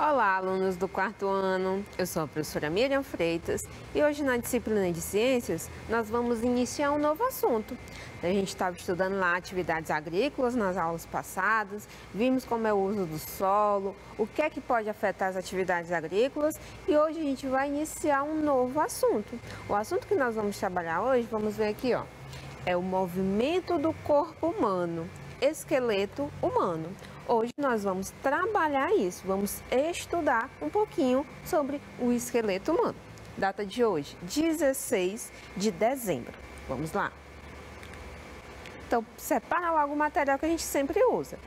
Olá, alunos do quarto ano. Eu sou a professora Miriam Freitas e hoje na disciplina de Ciências nós vamos iniciar um novo assunto. A gente estava estudando lá atividades agrícolas nas aulas passadas, vimos como é o uso do solo, o que é que pode afetar as atividades agrícolas e hoje a gente vai iniciar um novo assunto. O assunto que nós vamos trabalhar hoje, vamos ver aqui, ó, é o movimento do corpo humano, esqueleto humano. Hoje nós vamos trabalhar isso, vamos estudar um pouquinho sobre o esqueleto humano. Data de hoje, 16 de dezembro. Vamos lá. Então, separa logo o material que a gente sempre usa.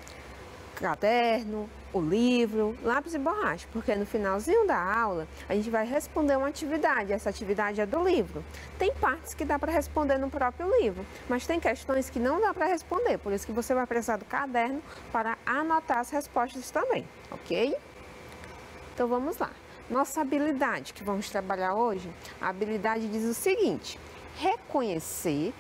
Caderno, o livro, lápis e borracha, porque no finalzinho da aula a gente vai responder uma atividade, essa atividade é do livro. Tem partes que dá para responder no próprio livro, mas tem questões que não dá para responder, por isso que você vai precisar do caderno para anotar as respostas também, ok? Então vamos lá. Nossa habilidade que vamos trabalhar hoje, a habilidade diz o seguinte: reconhecer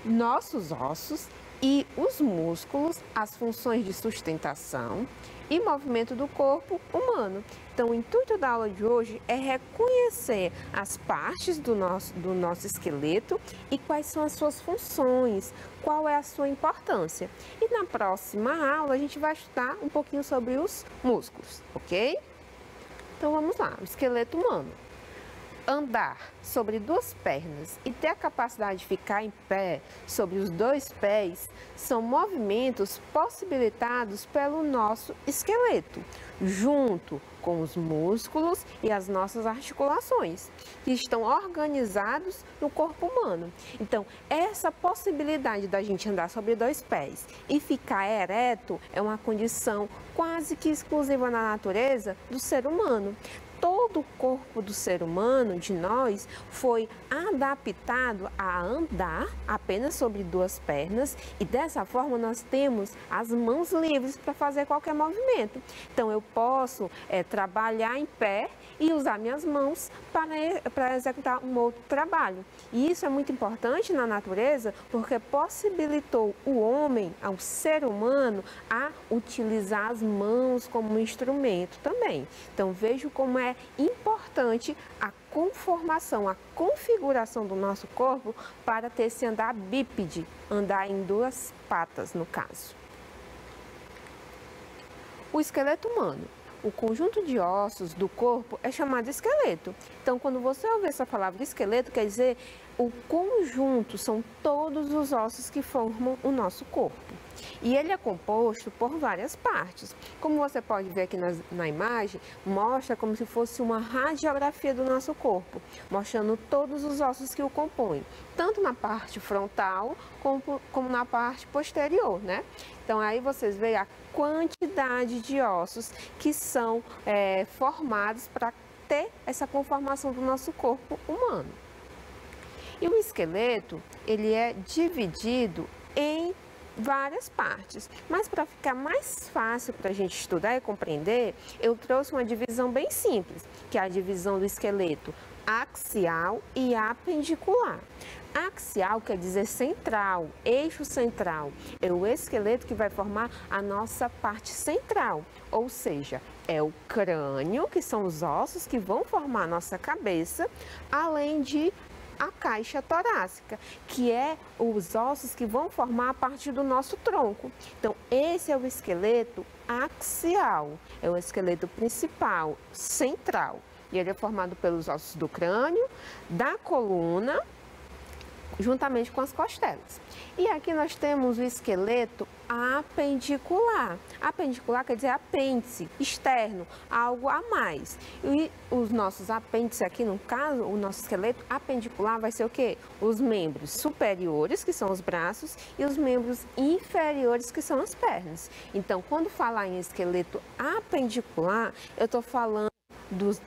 nossos ossos e os músculos, as funções de sustentação e movimento do corpo humano. Então, o intuito da aula de hoje é reconhecer as partes do nosso esqueleto e quais são as suas funções, qual é a sua importância. E na próxima aula a gente vai estudar um pouquinho sobre os músculos, ok? Então, vamos lá, o esqueleto humano. Andar sobre duas pernas e ter a capacidade de ficar em pé sobre os dois pés são movimentos possibilitados pelo nosso esqueleto, junto com os músculos e as nossas articulações, que estão organizados no corpo humano. Então, essa possibilidade da gente andar sobre dois pés e ficar ereto é uma condição quase que exclusiva na natureza do ser humano. Todo o corpo do ser humano, de nós, foi adaptado a andar apenas sobre duas pernas e dessa forma nós temos as mãos livres para fazer qualquer movimento. Então eu posso trabalhar em pé e usar minhas mãos para executar um outro trabalho. E isso é muito importante na natureza porque possibilitou o homem, ao ser humano, a utilizar as mãos como instrumento também. Então vejo como é importante a conformação, a configuração do nosso corpo para ter esse andar bípede, andar em duas patas no caso. O esqueleto humano. O conjunto de ossos do corpo é chamado esqueleto. Então, quando você ouvir essa palavra esqueleto, quer dizer o conjunto, são todos os ossos que formam o nosso corpo. E ele é composto por várias partes. Como você pode ver aqui na imagem, mostra como se fosse uma radiografia do nosso corpo, mostrando todos os ossos que o compõem, tanto na parte frontal como na parte posterior, né? Então aí vocês veem a quantidade de ossos que são formados para ter essa conformação do nosso corpo humano. E o esqueleto, ele é dividido em várias partes, mas para ficar mais fácil para a gente estudar e compreender, eu trouxe uma divisão bem simples, que é a divisão do esqueleto axial e apendicular. Axial quer dizer central, eixo central, é o esqueleto que vai formar a nossa parte central, ou seja, é o crânio, que são os ossos que vão formar a nossa cabeça, além de a caixa torácica, que é os ossos que vão formar a parte do nosso tronco. Então, esse é o esqueleto axial, é o esqueleto principal, central. E ele é formado pelos ossos do crânio, da coluna, juntamente com as costelas. E aqui nós temos o esqueleto apendicular. Apendicular quer dizer apêndice, externo, algo a mais. E os nossos apêndices aqui, no caso, o nosso esqueleto apendicular vai ser o quê? Os membros superiores, que são os braços, e os membros inferiores, que são as pernas. Então, quando falar em esqueleto apendicular, eu estou falando dos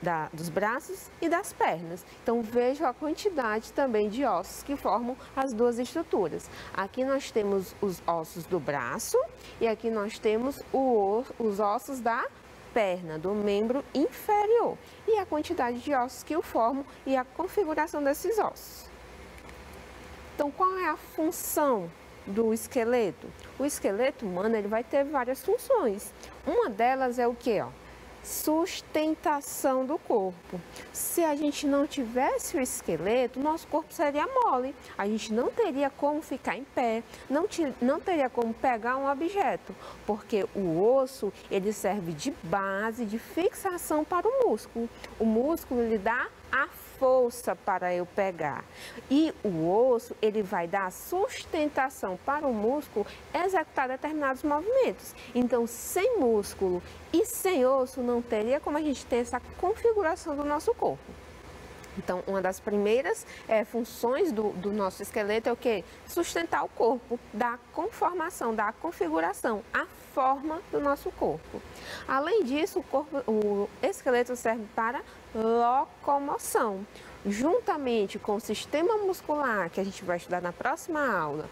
braços e das pernas. Então veja a quantidade também de ossos que formam as duas estruturas. Aqui nós temos os ossos do braço e aqui nós temos os ossos da perna, do membro inferior. E a quantidade de ossos que o formam e a configuração desses ossos. Então qual é a função do esqueleto? O esqueleto humano ele vai ter várias funções. Uma delas é o que? sustentação do corpo. Se a gente não tivesse o esqueleto, nosso corpo seria mole. A gente não teria como ficar em pé, não teria como pegar um objeto, porque o osso ele serve de base, de fixação para o músculo. O músculo ele dá a força para eu pegar. E o osso, ele vai dar sustentação para o músculo executar determinados movimentos. Então, sem músculo e sem osso, não teria como a gente ter essa configuração do nosso corpo. Então, uma das primeiras funções do nosso esqueleto é o quê? Sustentar o corpo, dar conformação, dar configuração, a forma do nosso corpo. Além disso, o esqueleto serve para locomoção. Juntamente com o sistema muscular, que a gente vai estudar na próxima aula,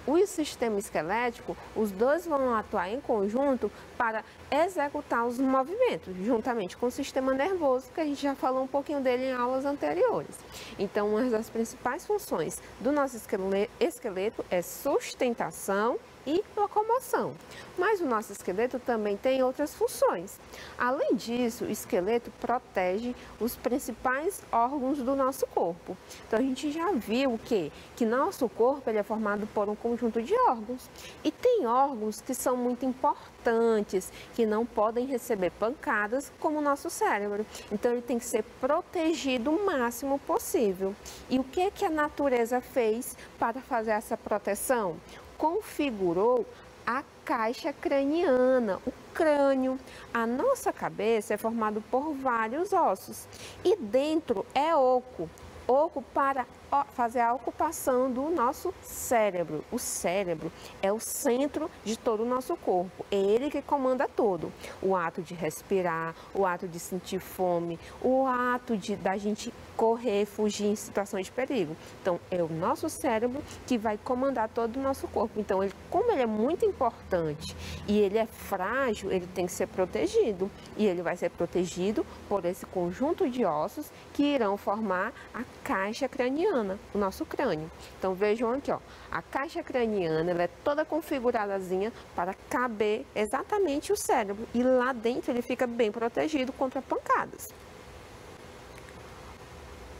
o sistema esquelético, os dois vão atuar em conjunto para executar os movimentos, juntamente com o sistema nervoso, que a gente já falou um pouquinho dele em aulas anteriores. Então, uma das principais funções do nosso esqueleto é sustentação e locomoção. Mas o nosso esqueleto também tem outras funções. Além disso, o esqueleto protege os principais órgãos do nosso corpo. Então, a gente já viu que nosso corpo ele é formado por um conjunto de órgãos. E tem órgãos que são muito importantes, que não podem receber pancadas, como o nosso cérebro. Então, ele tem que ser protegido o máximo possível. E o que a natureza fez para fazer essa proteção? Configurou a caixa craniana, o crânio. A nossa cabeça é formada por vários ossos e dentro é oco para fazer a ocupação do nosso cérebro. O cérebro é o centro de todo o nosso corpo, é ele que comanda todo. O ato de respirar, o ato de sentir fome, o ato da gente correr, fugir em situações de perigo. Então, é o nosso cérebro que vai comandar todo o nosso corpo. Então, como ele é muito importante e ele é frágil, ele tem que ser protegido. E ele vai ser protegido por esse conjunto de ossos que irão formar a caixa craniana, o nosso crânio. Então vejam aqui, ó, a caixa craniana ela é toda configuradazinha para caber exatamente o cérebro e lá dentro ele fica bem protegido contra pancadas.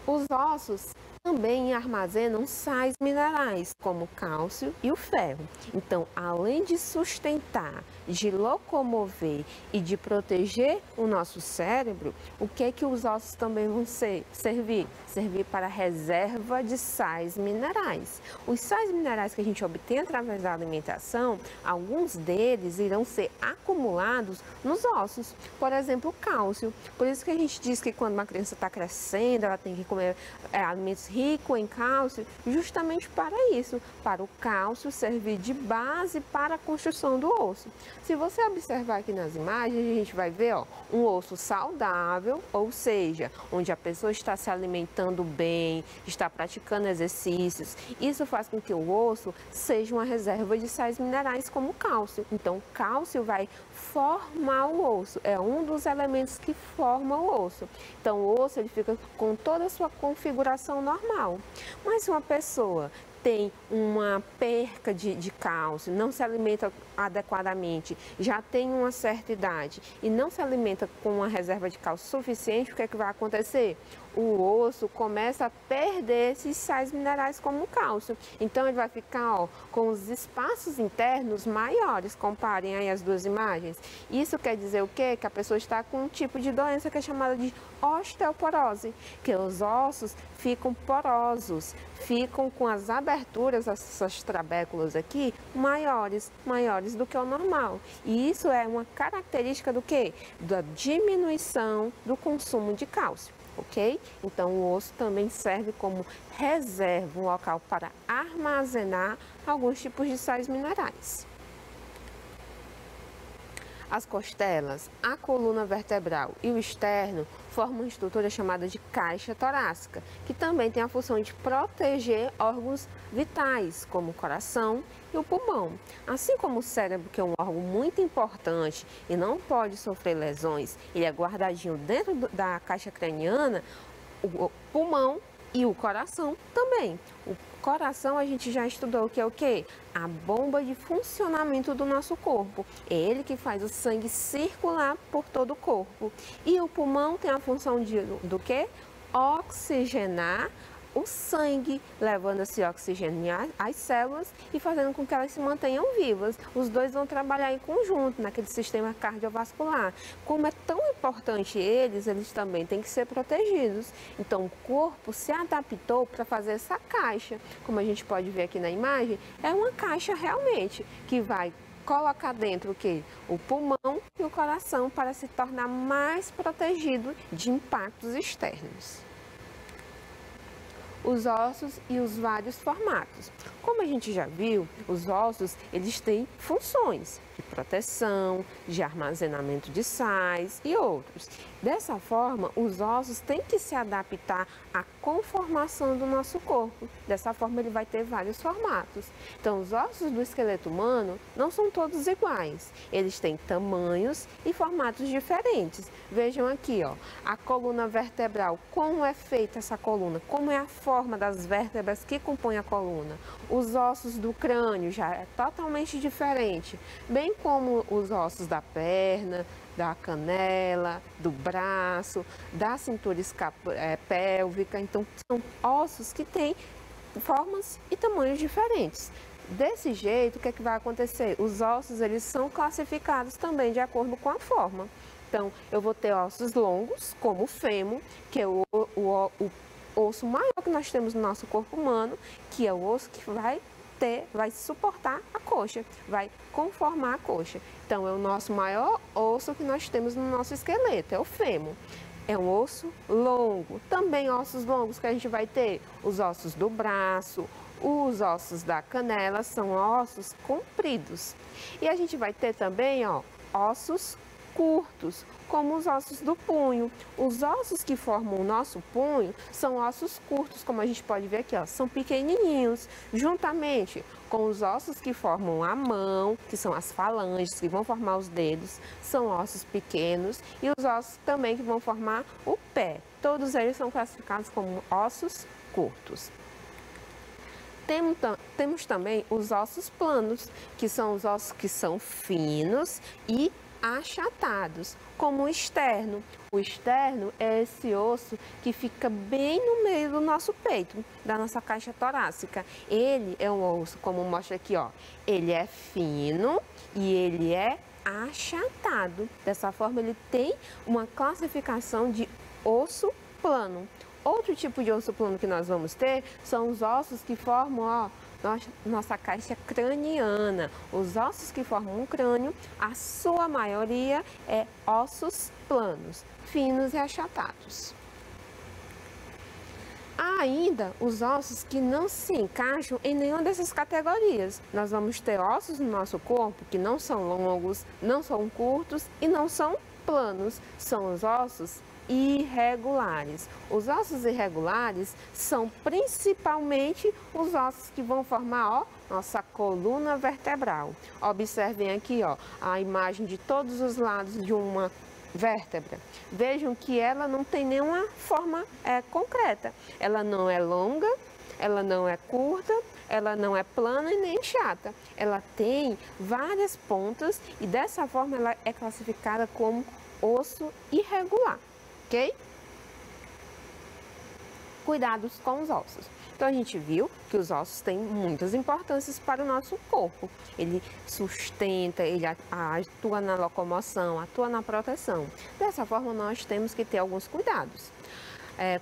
Os ossos também armazenam sais minerais, como o cálcio e o ferro. Então, além de sustentar, de locomover e de proteger o nosso cérebro, o que os ossos também vão servir? Servir para reserva de sais minerais. Os sais minerais que a gente obtém através da alimentação, alguns deles irão ser acumulados nos ossos. Por exemplo, o cálcio. Por isso que a gente diz que quando uma criança está crescendo, ela tem que comer alimentos ricos em cálcio, justamente para isso, para o cálcio servir de base para a construção do osso. Se você observar aqui nas imagens, a gente vai ver um osso saudável, ou seja, onde a pessoa está se alimentando bem, está praticando exercícios. Isso faz com que o osso seja uma reserva de sais minerais como o cálcio. Então, o cálcio vai formar o osso, é um dos elementos que forma o osso. Então, o osso ele fica com toda a sua configuração normal. Mas se uma pessoa tem uma perca de cálcio, não se alimenta adequadamente, já tem uma certa idade e não se alimenta com uma reserva de cálcio suficiente, o que é que vai acontecer? O osso começa a perder esses sais minerais como o cálcio. Então, ele vai ficar com os espaços internos maiores. Comparem aí as duas imagens. Isso quer dizer o quê? Que a pessoa está com um tipo de doença que é chamada de osteoporose, que os ossos ficam porosos, ficam com as aberturas, essas trabéculas aqui, maiores do que o normal. E isso é uma característica do quê? Da diminuição do consumo de cálcio. Ok? Então, o osso também serve como reserva, um local para armazenar alguns tipos de sais minerais. As costelas, a coluna vertebral e o externo formam uma estrutura chamada de caixa torácica, que também tem a função de proteger órgãos vitais, como o coração e o pulmão. Assim como o cérebro, que é um órgão muito importante e não pode sofrer lesões, ele é guardadinho dentro da caixa craniana, o pulmão E o coração também. O coração a gente já estudou que é o quê? A bomba de funcionamento do nosso corpo. É ele que faz o sangue circular por todo o corpo. E o pulmão tem a função do quê? Oxigenar o sangue, levando esse oxigênio às células e fazendo com que elas se mantenham vivas. Os dois vão trabalhar em conjunto naquele sistema cardiovascular. Como é tão importante eles também têm que ser protegidos. Então, o corpo se adaptou para fazer essa caixa. Como a gente pode ver aqui na imagem, é uma caixa realmente que vai colocar dentro o quê? O pulmão e o coração para se tornar mais protegido de impactos externos. Os ossos e os vários formatos. Como a gente já viu, os ossos eles têm funções de proteção, de armazenamento de sais e outros. Dessa forma, os ossos têm que se adaptar à conformação do nosso corpo. Dessa forma, ele vai ter vários formatos. Então, os ossos do esqueleto humano não são todos iguais. Eles têm tamanhos e formatos diferentes. Vejam aqui, ó, a coluna vertebral, como é feita essa coluna, como é a forma das vértebras que compõem a coluna. Os ossos do crânio já é totalmente diferente, bem como os ossos da perna, da canela, do braço, da cintura pélvica. Então, são ossos que têm formas e tamanhos diferentes. Desse jeito, o que é que vai acontecer? Os ossos, eles são classificados também de acordo com a forma. Então, eu vou ter ossos longos, como o fêmur, que é o osso maior que nós temos no nosso corpo humano, que é o osso que vai suportar a coxa, vai conformar a coxa. Então, é o nosso maior osso que nós temos no nosso esqueleto, é o fêmur. É um osso longo. Também ossos longos que a gente vai ter, os ossos do braço, os ossos da canela, são ossos compridos. E a gente vai ter também, ó, ossos curtos, como os ossos do punho. Os ossos que formam o nosso punho são ossos curtos, como a gente pode ver aqui, ó, são pequenininhos, juntamente com os ossos que formam a mão, que são as falanges, que vão formar os dedos, são ossos pequenos, e os ossos também que vão formar o pé. Todos eles são classificados como ossos curtos. Temos também os ossos planos, que são os ossos que são finos e achatados, como o externo. O externo é esse osso que fica bem no meio do nosso peito, da nossa caixa torácica. Ele é um osso, como mostra aqui, ó, ele é fino e ele é achatado. Dessa forma, ele tem uma classificação de osso plano. Outro tipo de osso plano que nós vamos ter são os ossos que formam, ó, nossa caixa craniana. Os ossos que formam um crânio, a sua maioria é ossos planos, finos e achatados. Há ainda os ossos que não se encaixam em nenhuma dessas categorias. Nós vamos ter ossos no nosso corpo que não são longos, não são curtos e não são planos. São os ossos irregulares. Os ossos irregulares são principalmente os ossos que vão formar, ó, nossa coluna vertebral. Observem aqui, ó, a imagem de todos os lados de uma vértebra. Vejam que ela não tem nenhuma forma concreta. Ela não é longa, ela não é curta, ela não é plana e nem chata. Ela tem várias pontas e dessa forma ela é classificada como osso irregular. Ok? Cuidados com os ossos. Então, a gente viu que os ossos têm muitas importâncias para o nosso corpo. Ele sustenta, ele atua na locomoção, atua na proteção. Dessa forma, nós temos que ter alguns cuidados,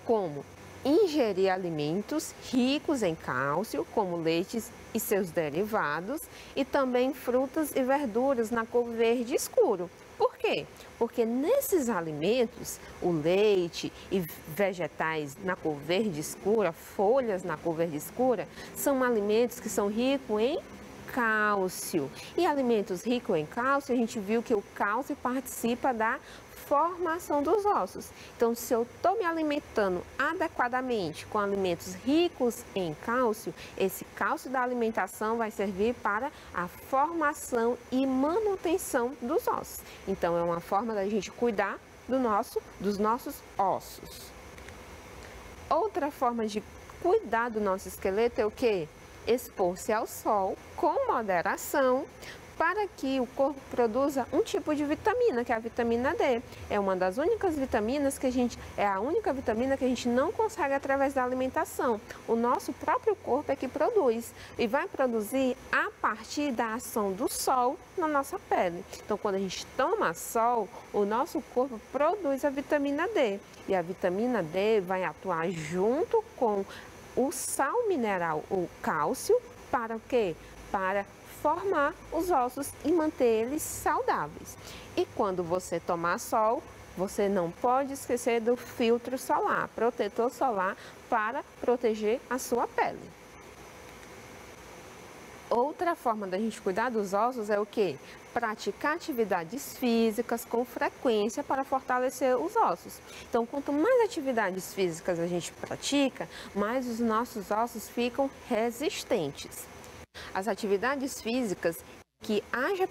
como ingerir alimentos ricos em cálcio, como leites e seus derivados, e também frutas e verduras na cor verde escuro. Por quê? Porque nesses alimentos, o leite e vegetais na cor verde escura, folhas na cor verde escura, são alimentos que são ricos em cálcio. E alimentos ricos em cálcio, a gente viu que o cálcio participa da formação dos ossos. Então, se eu estou me alimentando adequadamente com alimentos ricos em cálcio, esse cálcio da alimentação vai servir para a formação e manutenção dos ossos. Então, é uma forma da gente cuidar dos nossos ossos. Outra forma de cuidar do nosso esqueleto é o quê? Expor-se ao sol com moderação para que o corpo produza um tipo de vitamina, que é a vitamina D. É uma das únicas vitaminas que a única vitamina que a gente não consegue através da alimentação. O nosso próprio corpo é que produz e vai produzir a partir da ação do sol na nossa pele. Então, quando a gente toma sol, o nosso corpo produz a vitamina D e a vitamina D vai atuar junto com o sal mineral, o cálcio, para o quê? Para formar os ossos e manter eles saudáveis. E quando você tomar sol, você não pode esquecer do filtro solar, protetor solar, para proteger a sua pele. Outra forma da gente cuidar dos ossos é o quê? Praticar atividades físicas com frequência para fortalecer os ossos. Então, quanto mais atividades físicas a gente pratica, mais os nossos ossos ficam resistentes. As atividades físicas que haja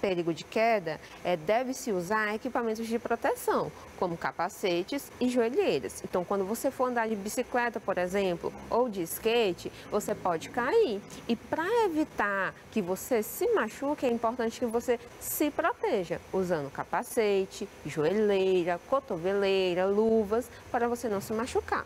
perigo de queda, deve-se usar equipamentos de proteção, como capacetes e joelheiras. Então, quando você for andar de bicicleta, por exemplo, ou de skate, você pode cair. E para evitar que você se machuque, é importante que você se proteja, usando capacete, joelheira, cotoveleira, luvas, para você não se machucar.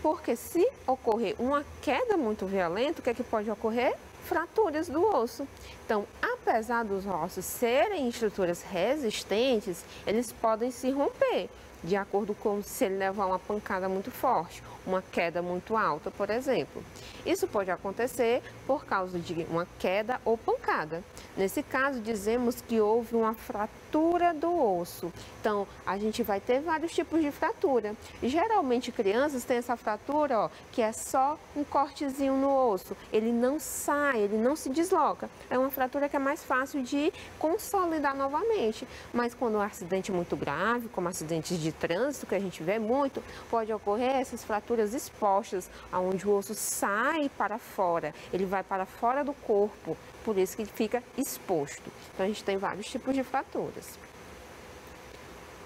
Porque se ocorrer uma queda muito violenta, o que é que pode ocorrer? Fraturas do osso. Então, apesar dos ossos serem estruturas resistentes, eles podem se romper, de acordo com se ele levar uma pancada muito forte, uma queda muito alta, por exemplo. Isso pode acontecer por causa de uma queda ou pancada. Nesse caso, dizemos que houve uma fratura do osso. Então, a gente vai ter vários tipos de fratura. E, geralmente, crianças têm essa fratura, ó, que é só um cortezinho no osso. Ele não sai, ele não se desloca. É uma fratura que é mais fácil de consolidar novamente. Mas quando o acidente é muito grave, como acidentes de trânsito, que a gente vê muito, pode ocorrer essas fraturas expostas, onde o osso sai para fora. Ele vai para fora do corpo. Por isso que ele fica exposto. Então, a gente tem vários tipos de fraturas.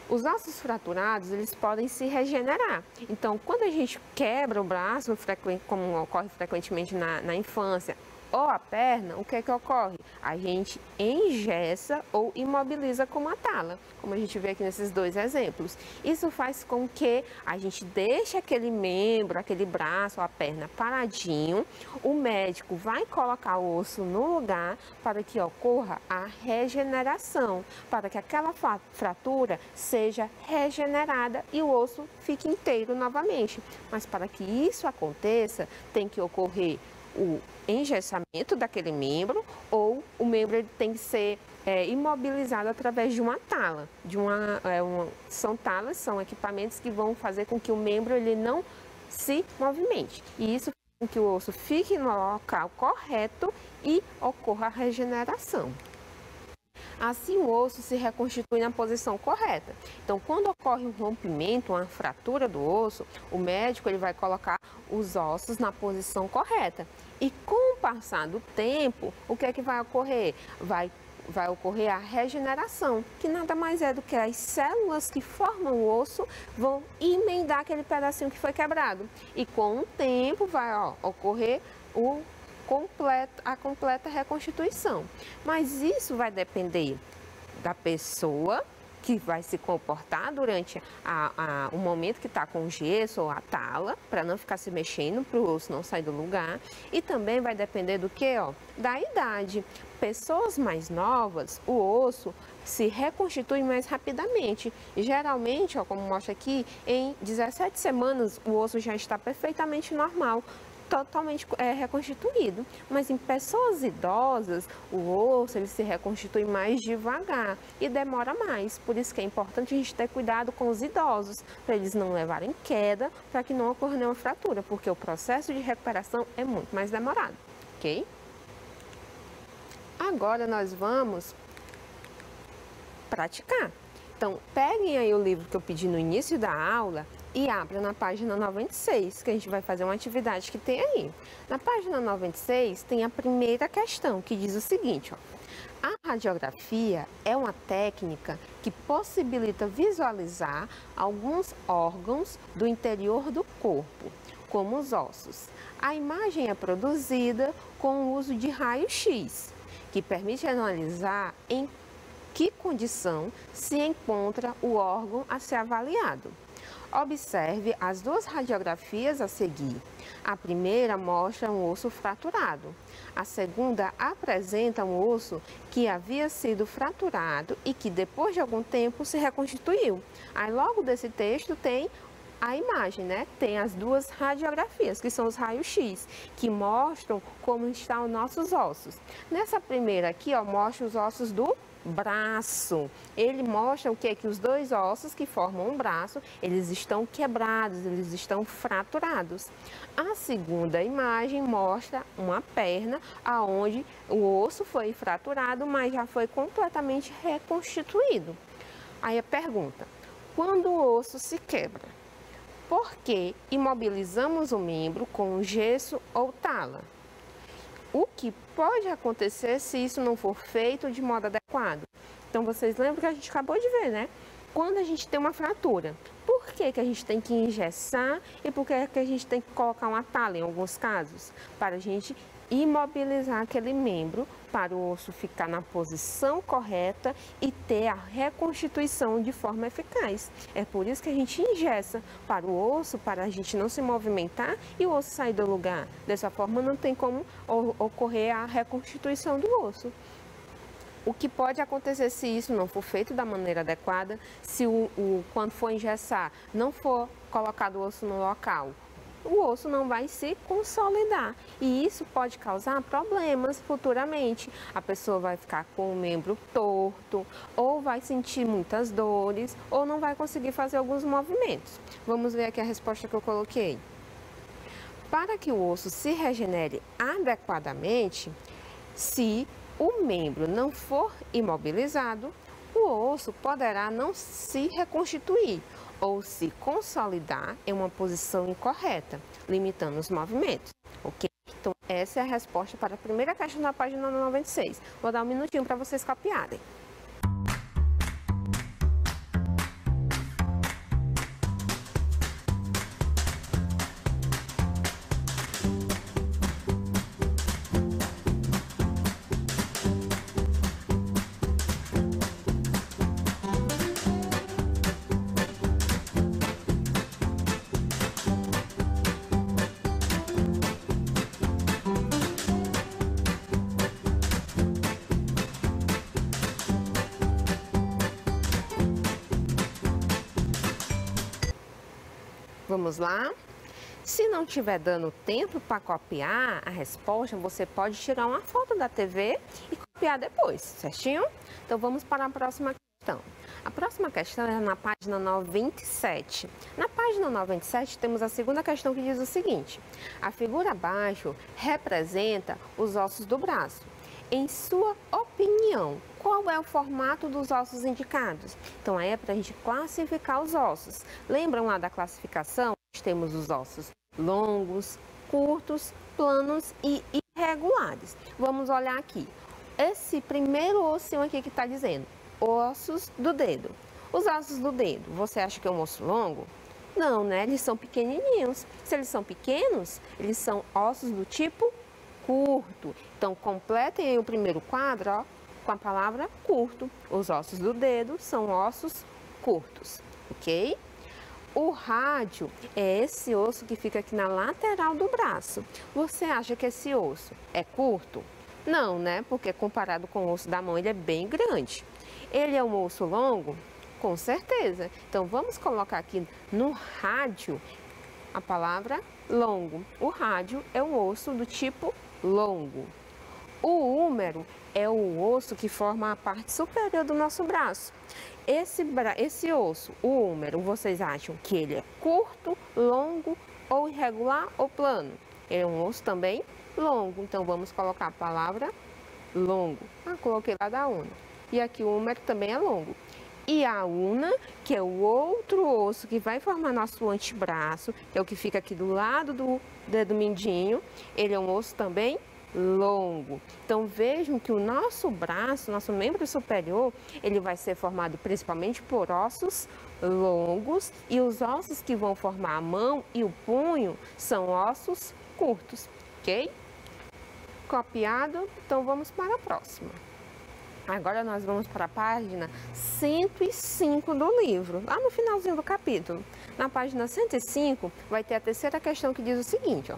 Os ossos fraturados, eles podem se regenerar. Então, quando a gente quebra o braço, como ocorre frequentemente na infância, ou a perna, o que é que ocorre? A gente engessa ou imobiliza com uma tala, como a gente vê aqui nesses dois exemplos. Isso faz com que a gente deixe aquele membro, aquele braço ou a perna paradinho, o médico vai colocar o osso no lugar para que ocorra a regeneração, para que aquela fratura seja regenerada e o osso fique inteiro novamente. Mas para que isso aconteça, tem que ocorrer o engessamento daquele membro, ou o membro ele tem que ser imobilizado através de uma tala. São talas, são equipamentos que vão fazer com que o membro ele não se movimente. E isso faz com que o osso fique no local correto e ocorra a regeneração. Assim, o osso se reconstitui na posição correta. Então, quando ocorre um rompimento, uma fratura do osso, o médico ele vai colocar os ossos na posição correta. E com o passar do tempo, o que é que vai ocorrer? Vai ocorrer a regeneração, que nada mais é do que as células que formam o osso vão emendar aquele pedacinho que foi quebrado. E com o tempo vai ocorrer a completa reconstituição. Mas isso vai depender da pessoa que vai se comportar durante o momento que está com o gesso ou a tala, para não ficar se mexendo, para o osso não sair do lugar. E também vai depender do que? Da idade. Pessoas mais novas, o osso se reconstitui mais rapidamente. Geralmente, como mostra aqui, em 17 semanas o osso já está perfeitamente normal, totalmente reconstituído. Mas em pessoas idosas, o osso ele se reconstitui mais devagar e demora mais. Por isso que é importante a gente ter cuidado com os idosos, para eles não levarem queda, para que não ocorra nenhuma fratura, porque o processo de recuperação é muito mais demorado, ok? Agora nós vamos praticar. Então, peguem aí o livro que eu pedi no início da aula e abra na página 96, que a gente vai fazer uma atividade que tem aí. Na página 96 tem a primeira questão, que diz o seguinte, A radiografia é uma técnica que possibilita visualizar alguns órgãos do interior do corpo, como os ossos. A imagem é produzida com o uso de raio-x, que permite analisar em que condição se encontra o órgão a ser avaliado. Observe as duas radiografias a seguir. A primeira mostra um osso fraturado. A segunda apresenta um osso que havia sido fraturado e que depois de algum tempo se reconstituiu. Aí logo desse texto tem a imagem, né? Tem as duas radiografias, que são os raios-x, que mostram como estão os nossos ossos. Nessa primeira aqui, ó, mostra os ossos do braço. Ele mostra o que? Que os dois ossos que formam um braço, eles estão quebrados, eles estão fraturados. A segunda imagem mostra uma perna aonde o osso foi fraturado, mas já foi completamente reconstituído. Aí a pergunta: quando o osso se quebra, por que imobilizamos o membro com gesso ou tala? O que pode acontecer se isso não for feito de modo adequado? Então, vocês lembram que a gente acabou de ver, né? Quando a gente tem uma fratura, por que a gente tem que engessar e por que a gente tem que colocar uma tala em alguns casos? Para a gente imobilizar aquele membro, para o osso ficar na posição correta e ter a reconstituição de forma eficaz. É por isso que a gente engessa para o osso, para a gente não se movimentar e o osso sair do lugar. Dessa forma não tem como ocorrer a reconstituição do osso. O que pode acontecer se isso não for feito da maneira adequada, se quando for engessar não for colocado o osso no local, o osso não vai se consolidar e isso pode causar problemas futuramente. A pessoa vai ficar com o membro torto, ou vai sentir muitas dores, ou não vai conseguir fazer alguns movimentos. Vamos ver aqui a resposta que eu coloquei. Para que o osso se regenere adequadamente, se o membro não for imobilizado, o osso poderá não se reconstituir ou se consolidar em uma posição incorreta, limitando os movimentos. Ok? Então, essa é a resposta para a primeira questão da página 96. Vou dar um minutinho para vocês copiarem. Vamos lá? Se não estiver dando tempo para copiar a resposta, você pode tirar uma foto da TV e copiar depois, certinho? Então vamos para a próxima questão. A próxima questão é na página 97. Na página 97 temos a segunda questão que diz o seguinte: a figura abaixo representa os ossos do braço. Em sua opinião, qual é o formato dos ossos indicados? Então, aí é para a gente classificar os ossos. Lembram lá da classificação? Nós temos os ossos longos, curtos, planos e irregulares. Vamos olhar aqui. Esse primeiro ossinho aqui que está dizendo, ossos do dedo. Os ossos do dedo, você acha que é um osso longo? Não, né? Eles são pequenininhos. Se eles são pequenos, eles são ossos do tipo curto. Então, completem aí o primeiro quadro, ó, com a palavra curto. Os ossos do dedo são ossos curtos, ok? O rádio é esse osso que fica aqui na lateral do braço. Você acha que esse osso é curto? Não, né? Porque comparado com o osso da mão, ele é bem grande. Ele é um osso longo? Com certeza. Então, vamos colocar aqui no rádio a palavra longo. O rádio é um osso do tipo longo. O húmero é o osso que forma a parte superior do nosso braço. Esse osso, o húmero, vocês acham que ele é curto, longo, ou irregular ou plano? Ele é um osso também longo. Então, vamos colocar a palavra longo. Coloquei lá da una. E aqui o húmero também é longo. E a una, que é o outro osso que vai formar nosso antebraço, que é o que fica aqui do lado do dedo mindinho, ele é um osso também longo. Então vejam que o nosso braço, nosso membro superior, ele vai ser formado principalmente por ossos longos e os ossos que vão formar a mão e o punho são ossos curtos, ok? Copiado? Então vamos para a próxima. Agora nós vamos para a página 105 do livro, lá no finalzinho do capítulo. Na página 105 vai ter a terceira questão que diz o seguinte, ó.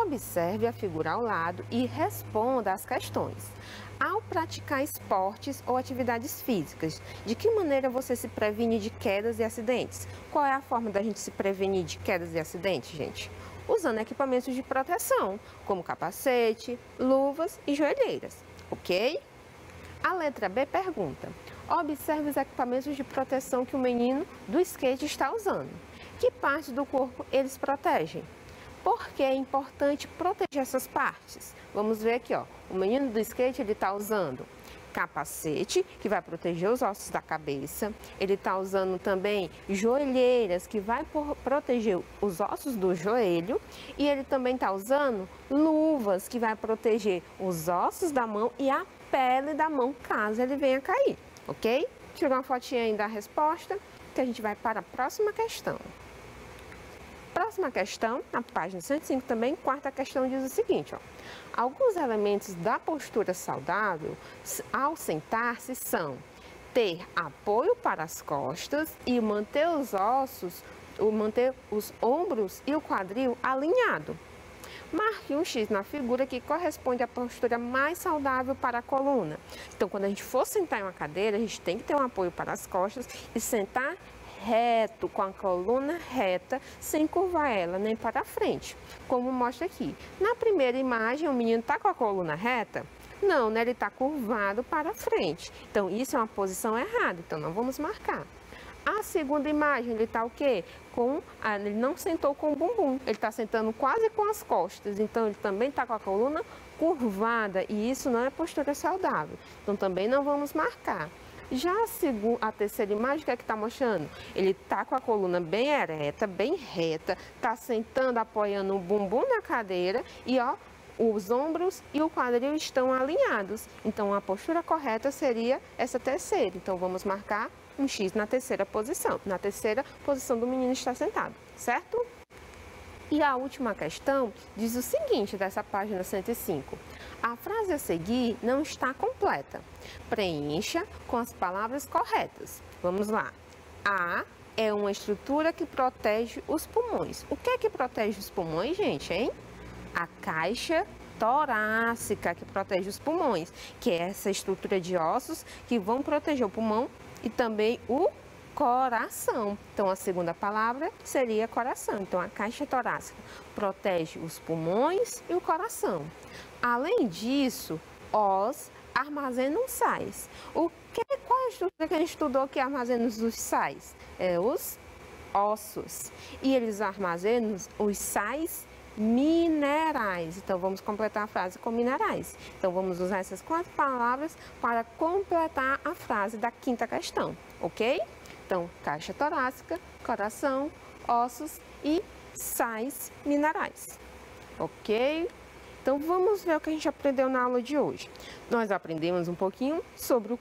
Observe a figura ao lado e responda às questões. Ao praticar esportes ou atividades físicas, de que maneira você se previne de quedas e acidentes? Qual é a forma da gente se prevenir de quedas e acidentes, gente? Usando equipamentos de proteção, como capacete, luvas e joelheiras, ok? A letra B pergunta, observe os equipamentos de proteção que o menino do skate está usando. Que parte do corpo eles protegem? Por que é importante proteger essas partes? Vamos ver aqui, ó. O menino do skate, ele está usando capacete, que vai proteger os ossos da cabeça. Ele está usando também joelheiras, que vai proteger os ossos do joelho. E ele também está usando luvas, que vai proteger os ossos da mão e a pele da mão, caso ele venha cair, ok? Tira uma fotinha aí da resposta, que a gente vai para a próxima questão. Próxima questão, na página 105 também, quarta questão diz o seguinte, ó. Alguns elementos da postura saudável ao sentar-se são ter apoio para as costas e manter os ossos, manter os ombros e o quadril alinhado. Marque um X na figura que corresponde à postura mais saudável para a coluna. Então, quando a gente for sentar em uma cadeira, a gente tem que ter um apoio para as costas e sentar reto, com a coluna reta, sem curvar ela nem para frente, como mostra aqui. Na primeira imagem, o menino está com a coluna reta? Não, né? Ele está curvado para frente. Então, isso é uma posição errada, então não vamos marcar. A segunda imagem, ele está o quê? Ele não sentou com o bumbum, ele está sentando quase com as costas, então ele também está com a coluna curvada e isso não é postura saudável, então também não vamos marcar. Já a terceira imagem, o que é que está mostrando? Ele está com a coluna bem ereta, bem reta, está sentando, apoiando o bumbum na cadeira e ó, os ombros e o quadril estão alinhados. Então a postura correta seria essa terceira, então vamos marcar um X na terceira posição do menino estar sentado, certo? E a última questão diz o seguinte, dessa página 105. A frase a seguir não está completa. Preencha com as palavras corretas. Vamos lá. A é uma estrutura que protege os pulmões. O que é que protege os pulmões, gente, hein? A caixa torácica que protege os pulmões, que é essa estrutura de ossos que vão proteger o pulmão e também o coração. Então, a segunda palavra seria coração. Então, a caixa torácica protege os pulmões e o coração. Além disso, os armazenam sais. Qual é a estrutura que a gente estudou que armazena os sais? Os ossos. E eles armazenam os sais minerais. Então, vamos completar a frase com minerais. Então, vamos usar essas 4 palavras para completar a frase da quinta questão, ok? Então, caixa torácica, coração, ossos e sais minerais, ok? Então, vamos ver o que a gente aprendeu na aula de hoje. Nós aprendemos um pouquinho sobre o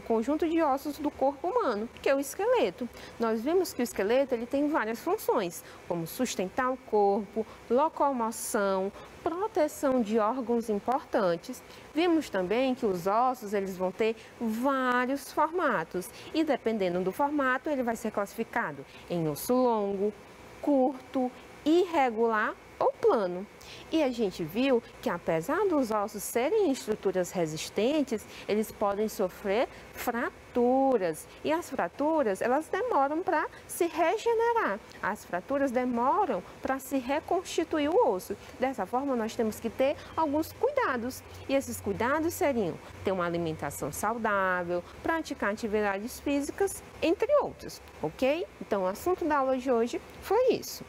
conjunto de ossos do corpo humano, que é o esqueleto. Nós vimos que o esqueleto ele tem várias funções, como sustentar o corpo, locomoção, proteção de órgãos importantes. Vimos também que os ossos eles vão ter vários formatos e, dependendo do formato, ele vai ser classificado em osso longo, curto, irregular ou plano. E a gente viu que, apesar dos ossos serem estruturas resistentes, eles podem sofrer fraturas. E as fraturas, elas demoram para se regenerar. As fraturas demoram para se reconstituir o osso. Dessa forma, nós temos que ter alguns cuidados. E esses cuidados seriam ter uma alimentação saudável, praticar atividades físicas, entre outros, ok? Então, o assunto da aula de hoje foi isso.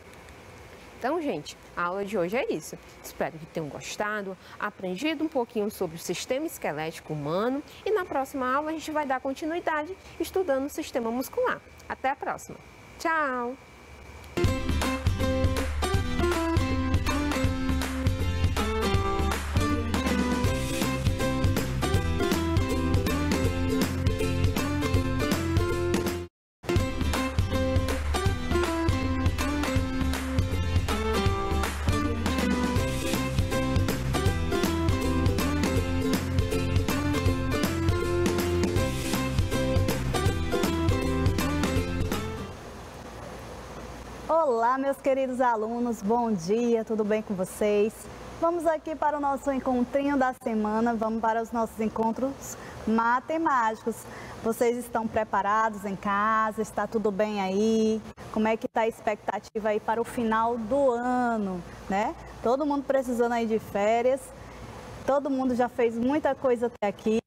Então, gente, a aula de hoje é isso. Espero que tenham gostado, aprendido um pouquinho sobre o sistema esquelético humano e na próxima aula a gente vai dar continuidade estudando o sistema muscular. Até a próxima. Tchau! Olá, meus queridos alunos, bom dia, tudo bem com vocês? Vamos aqui para o nosso encontrinho da semana, vamos para os nossos encontros matemáticos. Vocês estão preparados em casa? Está tudo bem aí? Como é que está a expectativa aí para o final do ano, né? Todo mundo precisando aí de férias, todo mundo já fez muita coisa até aqui,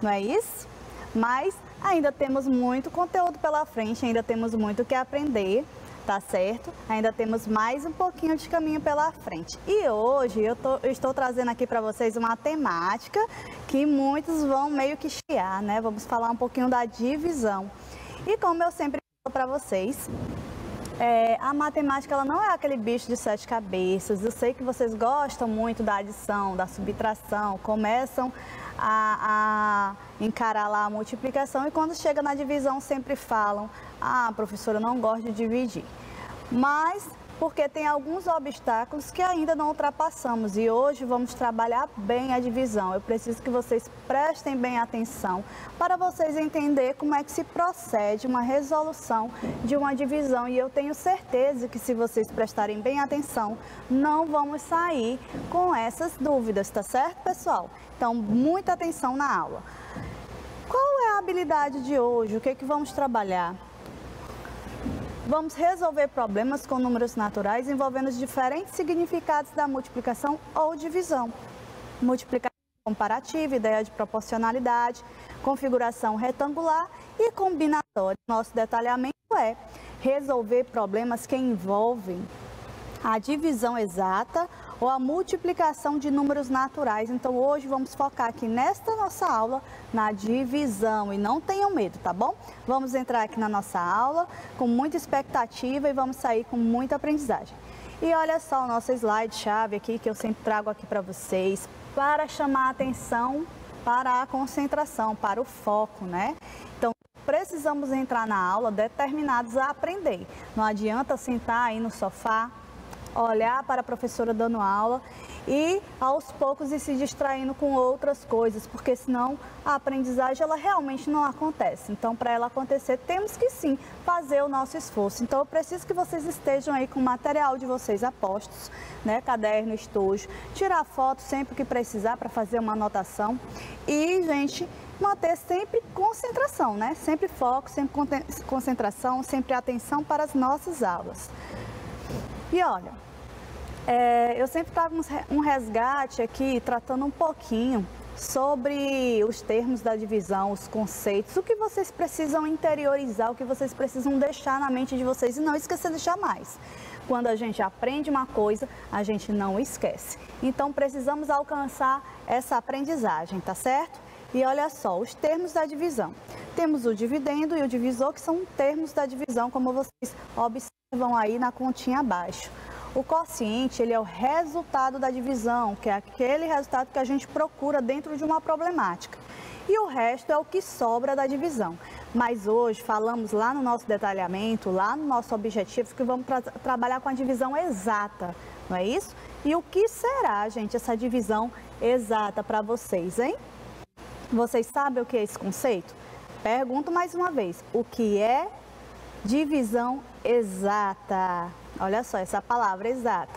não é isso? Mas ainda temos muito conteúdo pela frente, ainda temos muito o que aprender, tá certo? Ainda temos mais um pouquinho de caminho pela frente. E hoje eu estou trazendo aqui para vocês uma temática que muitos vão meio que chiar, né? Vamos falar um pouquinho da divisão. E como eu sempre falo para vocês, a matemática ela não é aquele bicho de 7 cabeças. Eu sei que vocês gostam muito da adição, da subtração, começam a encarar lá a multiplicação e quando chega na divisão sempre falam: ah, professora, eu não gosto de dividir. Mas porque tem alguns obstáculos que ainda não ultrapassamos e hoje vamos trabalhar bem a divisão. Eu preciso que vocês prestem bem atenção para vocês entenderem como é que se procede uma resolução de uma divisão e eu tenho certeza que se vocês prestarem bem atenção, não vamos sair com essas dúvidas, tá certo, pessoal? Então, muita atenção na aula. Qual é a habilidade de hoje? O que é que vamos trabalhar? Vamos resolver problemas com números naturais envolvendo os diferentes significados da multiplicação ou divisão. Multiplicação comparativa, ideia de proporcionalidade, configuração retangular e combinatória. Nosso detalhamento é resolver problemas que envolvem a divisão exata ou a multiplicação de números naturais. Então, hoje vamos focar aqui nesta nossa aula na divisão e não tenham medo, tá bom? Vamos entrar aqui na nossa aula com muita expectativa e vamos sair com muita aprendizagem. E olha só o nosso slide-chave aqui que eu sempre trago aqui para vocês para chamar a atenção para a concentração, para o foco, né? Então, precisamos entrar na aula determinados a aprender. Não adianta sentar aí no sofá, olhar para a professora dando aula e aos poucos ir se distraindo com outras coisas, porque senão a aprendizagem ela realmente não acontece. Então, para ela acontecer, temos que sim fazer o nosso esforço. Então, eu preciso que vocês estejam aí com o material de vocês a postos, né? Caderno, estojo, tirar foto sempre que precisar para fazer uma anotação e, gente, manter sempre concentração, né? Sempre foco, sempre concentração, sempre atenção para as nossas aulas. E olha, eu sempre trago um resgate aqui, tratando um pouquinho sobre os termos da divisão, os conceitos, o que vocês precisam interiorizar, o que vocês precisam deixar na mente de vocês e não esquecer de jamais. Quando a gente aprende uma coisa, a gente não esquece. Então, precisamos alcançar essa aprendizagem, tá certo? E olha só, os termos da divisão. Temos o dividendo e o divisor, que são termos da divisão, como vocês observam aí na continha abaixo. O quociente, ele é o resultado da divisão, que é aquele resultado que a gente procura dentro de uma problemática. E o resto é o que sobra da divisão. Mas hoje falamos lá no nosso detalhamento, lá no nosso objetivo, que vamos trabalhar com a divisão exata, não é isso? E o que será, gente, essa divisão exata para vocês, hein? Vocês sabem o que é esse conceito? Pergunto mais uma vez, o que é divisão exata? Olha só, essa palavra exata.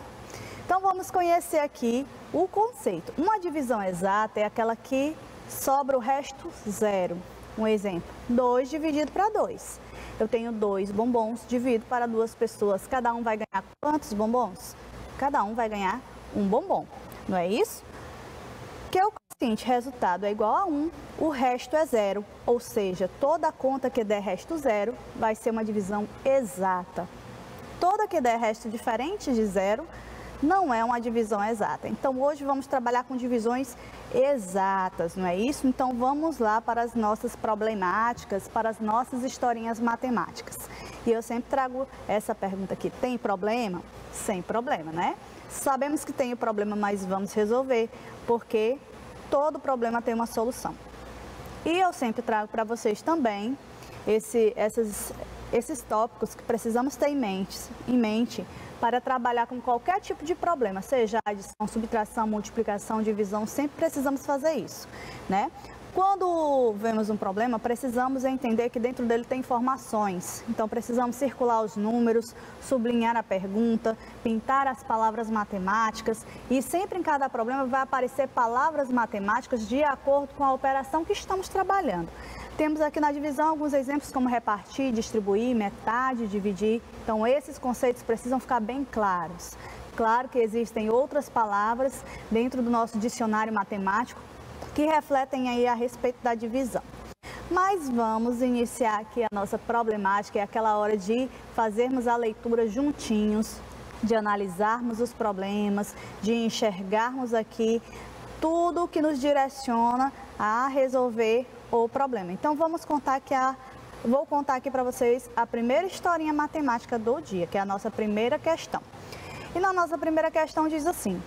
Então, vamos conhecer aqui o conceito. Uma divisão exata é aquela que sobra o resto zero. Um exemplo, 2 dividido para 2. Eu tenho 2 bombons, divido para 2 pessoas. Cada um vai ganhar quantos bombons? Cada um vai ganhar um bombom, não é isso? Que o quociente resultado é igual a 1, o resto é zero. Ou seja, toda conta que der resto zero vai ser uma divisão exata. Toda que der resto diferente de zero não é uma divisão exata. Então, hoje vamos trabalhar com divisões exatas, não é isso? Então, vamos lá para as nossas problemáticas, para as nossas historinhas matemáticas. E eu sempre trago essa pergunta aqui, tem problema? Sem problema, né? Sabemos que tem o problema, mas vamos resolver, porque todo problema tem uma solução. E eu sempre trago para vocês também esses tópicos que precisamos ter em mente para trabalhar com qualquer tipo de problema, seja adição, subtração, multiplicação, divisão, sempre precisamos fazer isso, né? Quando vemos um problema, precisamos entender que dentro dele tem informações. Então, precisamos circular os números, sublinhar a pergunta, pintar as palavras matemáticas e sempre em cada problema vai aparecer palavras matemáticas de acordo com a operação que estamos trabalhando. Temos aqui na divisão alguns exemplos como repartir, distribuir, metade, dividir. Então, esses conceitos precisam ficar bem claros. Claro que existem outras palavras dentro do nosso dicionário matemático que refletem aí a respeito da divisão. Mas vamos iniciar aqui a nossa problemática, é aquela hora de fazermos a leitura juntinhos, de analisarmos os problemas, de enxergarmos aqui tudo que nos direciona a resolver o problema. Então vamos contar vou contar aqui para vocês a primeira historinha matemática do dia, que é a nossa primeira questão. E na nossa primeira questão diz assim: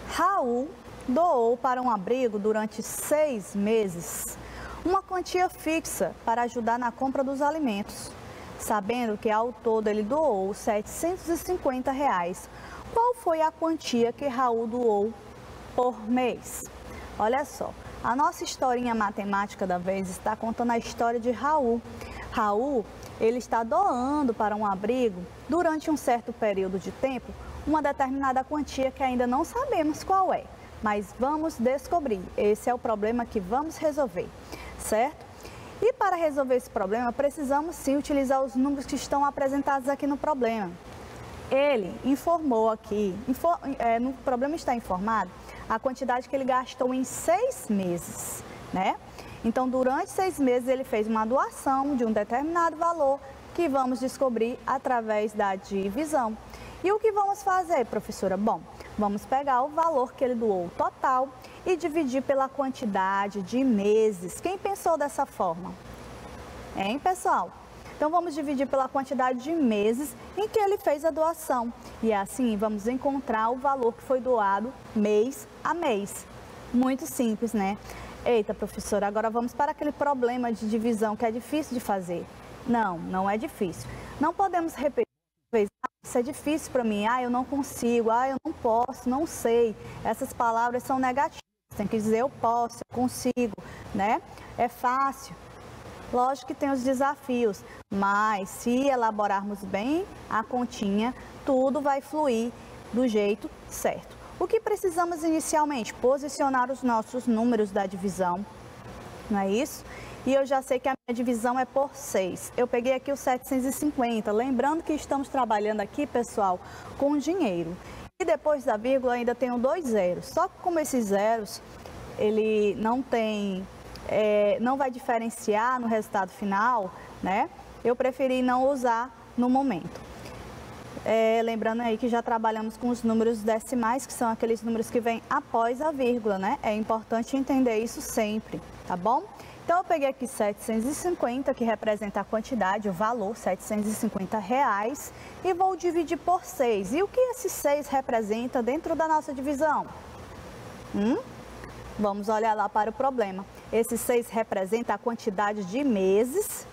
Raul doou para um abrigo durante 6 meses uma quantia fixa para ajudar na compra dos alimentos, sabendo que ao todo ele doou R$ 750. Qual foi a quantia que Raul doou por mês? Olha só, a nossa historinha matemática da vez está contando a história de Raul. Raul, ele está doando para um abrigo durante um certo período de tempo uma determinada quantia que ainda não sabemos qual é. Mas vamos descobrir, esse é o problema que vamos resolver, certo? E para resolver esse problema, precisamos sim utilizar os números que estão apresentados aqui no problema. Ele informou aqui, no problema está informado a quantidade que ele gastou em 6 meses, né? Então, durante 6 meses, ele fez uma doação de um determinado valor que vamos descobrir através da divisão. E o que vamos fazer, professora? Bom, vamos pegar o valor que ele doou total e dividir pela quantidade de meses. Quem pensou dessa forma? Hein, pessoal? Então, vamos dividir pela quantidade de meses em que ele fez a doação. E assim, vamos encontrar o valor que foi doado mês a mês. Muito simples, né? Eita, professora, agora vamos para aquele problema de divisão que é difícil de fazer. Não, não é difícil. Não podemos repetir. Isso é difícil para mim, eu não consigo, eu não posso, não sei. Essas palavras são negativas, tem que dizer eu posso, eu consigo, né? É fácil. Lógico que tem os desafios, mas se elaborarmos bem a continha, tudo vai fluir do jeito certo. O que precisamos inicialmente? Posicionar os nossos números da divisão, não é isso? E eu já sei que a minha divisão é por 6. Eu peguei aqui o 750, lembrando que estamos trabalhando aqui, pessoal, com dinheiro. E depois da vírgula ainda tenho 2 zeros. Só que como esses zeros, ele não vai diferenciar no resultado final, né? Eu preferi não usar no momento. Lembrando aí que já trabalhamos com os números decimais, que são aqueles números que vêm após a vírgula, né? É importante entender isso sempre, tá bom? Então, eu peguei aqui 750, que representa a quantidade, o valor, R$ 750, e vou dividir por 6. E o que esse 6 representa dentro da nossa divisão? Vamos olhar lá para o problema. Esse 6 representa a quantidade de meses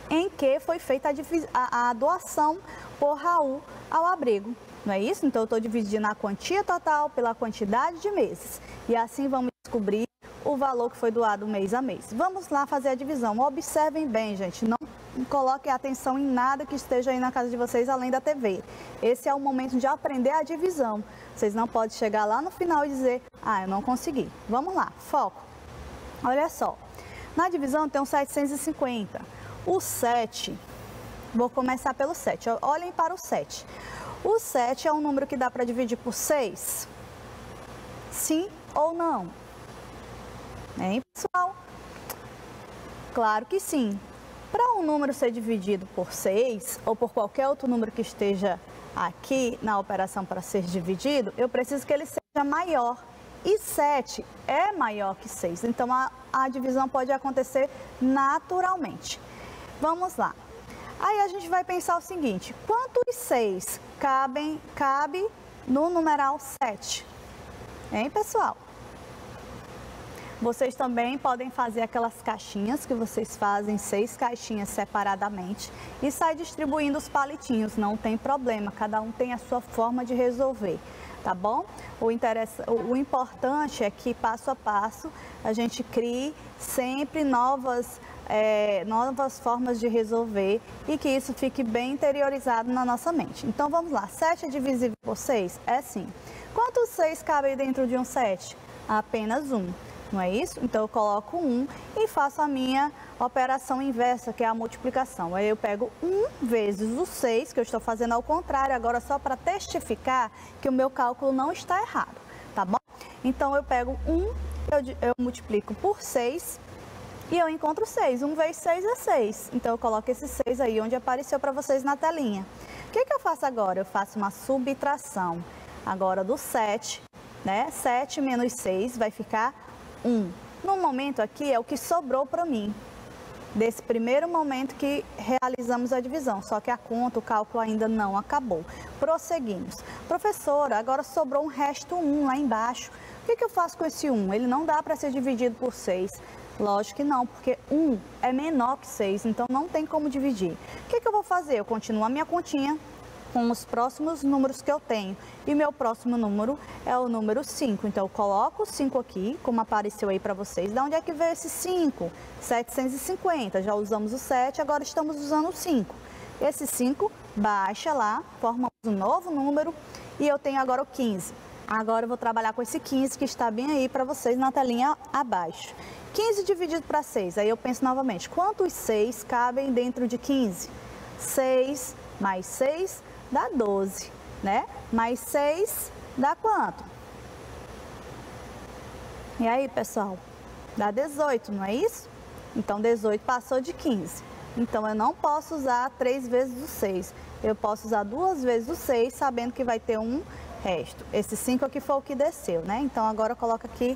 em que foi feita a doação por Raul ao abrigo. Não é isso? Então, eu estou dividindo a quantia total pela quantidade de meses. E assim vamos descobrir o valor que foi doado mês a mês. Vamos lá fazer a divisão. Observem bem, gente. Não coloquem atenção em nada que esteja aí na casa de vocês, além da TV. Esse é o momento de aprender a divisão. Vocês não podem chegar lá no final e dizer, eu não consegui. Vamos lá, foco. Olha só. Na divisão tem um 750. O 7, vou começar pelo 7. Olhem para o 7. O 7 é um número que dá para dividir por 6? Sim ou não? Hein, pessoal? Claro que sim. Para um número ser dividido por 6, ou por qualquer outro número que esteja aqui na operação para ser dividido, eu preciso que ele seja maior. E 7 é maior que 6, então a divisão pode acontecer naturalmente. Vamos lá. Aí a gente vai pensar o seguinte: quantos 6 cabe no numeral 7? Hein, pessoal? Vocês também podem fazer aquelas caixinhas que vocês fazem, 6 caixinhas separadamente e sai distribuindo os palitinhos, não tem problema, cada um tem a sua forma de resolver, tá bom? O importante é que passo a passo a gente crie sempre novas formas de resolver e que isso fique bem interiorizado na nossa mente. Então vamos lá, 7 é divisível por 6? É sim. Quantos 6 cabem dentro de um 7? Apenas um. Não é isso? Então eu coloco 1 e faço a minha operação inversa, que é a multiplicação. Aí eu pego 1 vezes o 6, que eu estou fazendo ao contrário, agora só para testificar que o meu cálculo não está errado, tá bom? Então eu pego 1, eu multiplico por 6 e eu encontro 6. 1 vezes 6 é 6. Então eu coloco esse 6 aí onde apareceu para vocês na telinha. O que eu faço agora? Eu faço uma subtração agora do 7, né? 7 menos 6 vai ficar 1. No momento aqui é o que sobrou para mim, desse primeiro momento que realizamos a divisão, só que a conta, o cálculo ainda não acabou. Prosseguimos. Professora, agora sobrou um resto 1 lá embaixo. O que eu faço com esse 1? Ele não dá para ser dividido por 6. Lógico que não, porque 1 é menor que 6, então não tem como dividir. O que eu vou fazer? Eu continuo a minha continha com os próximos números que eu tenho. E meu próximo número é o número 5. Então, eu coloco o 5 aqui, como apareceu aí para vocês. De onde é que veio esse 5? 750. Já usamos o 7, agora estamos usando o 5. Esse 5 baixa lá, formamos um novo número e eu tenho agora o 15. Agora eu vou trabalhar com esse 15 que está bem aí para vocês na telinha abaixo. 15 dividido para 6. Aí eu penso novamente, quantos 6 cabem dentro de 15? 6 mais 6 dá 12, né? Mais 6 dá quanto? E aí, pessoal? Dá 18, não é isso? Então, 18 passou de 15. Então, eu não posso usar 3 vezes o 6. Eu posso usar 2 vezes o 6, sabendo que vai ter um resto. Esse 5 aqui foi o que desceu, né? Então, agora eu coloco aqui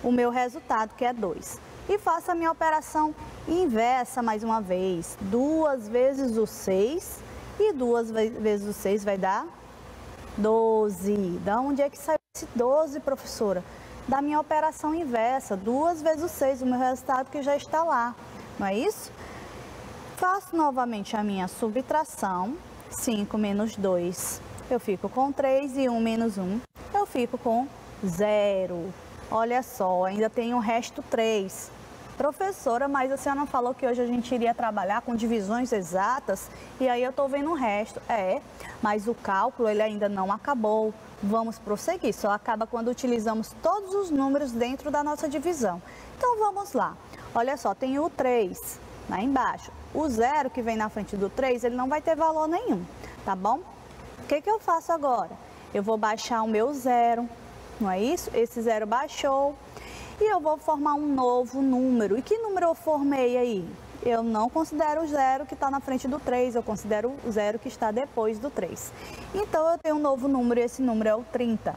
o meu resultado, que é 2. E faço a minha operação inversa mais uma vez. 2 vezes o 6... E 2 vezes o 6 vai dar 12. Da onde é que saiu esse 12, professora? Da minha operação inversa. 2 vezes o 6, o meu resultado que já está lá. Não é isso? Faço novamente a minha subtração. 5 menos 2, eu fico com 3. E 1 menos 1, eu fico com 0. Olha só, ainda tem o resto 3. Professora, mas a senhora não falou que hoje a gente iria trabalhar com divisões exatas e aí eu estou vendo o resto. Mas o cálculo ele ainda não acabou. Vamos prosseguir, só acaba quando utilizamos todos os números dentro da nossa divisão. Então vamos lá. Olha só, tem o 3 lá embaixo. O 0 que vem na frente do 3, ele não vai ter valor nenhum, tá bom? O que eu faço agora? Eu vou baixar o meu 0, não é isso? Esse 0 baixou. E eu vou formar um novo número. E que número eu formei aí? Eu não considero o 0 que está na frente do 3, eu considero o 0 que está depois do 3. Então, eu tenho um novo número e esse número é o 30.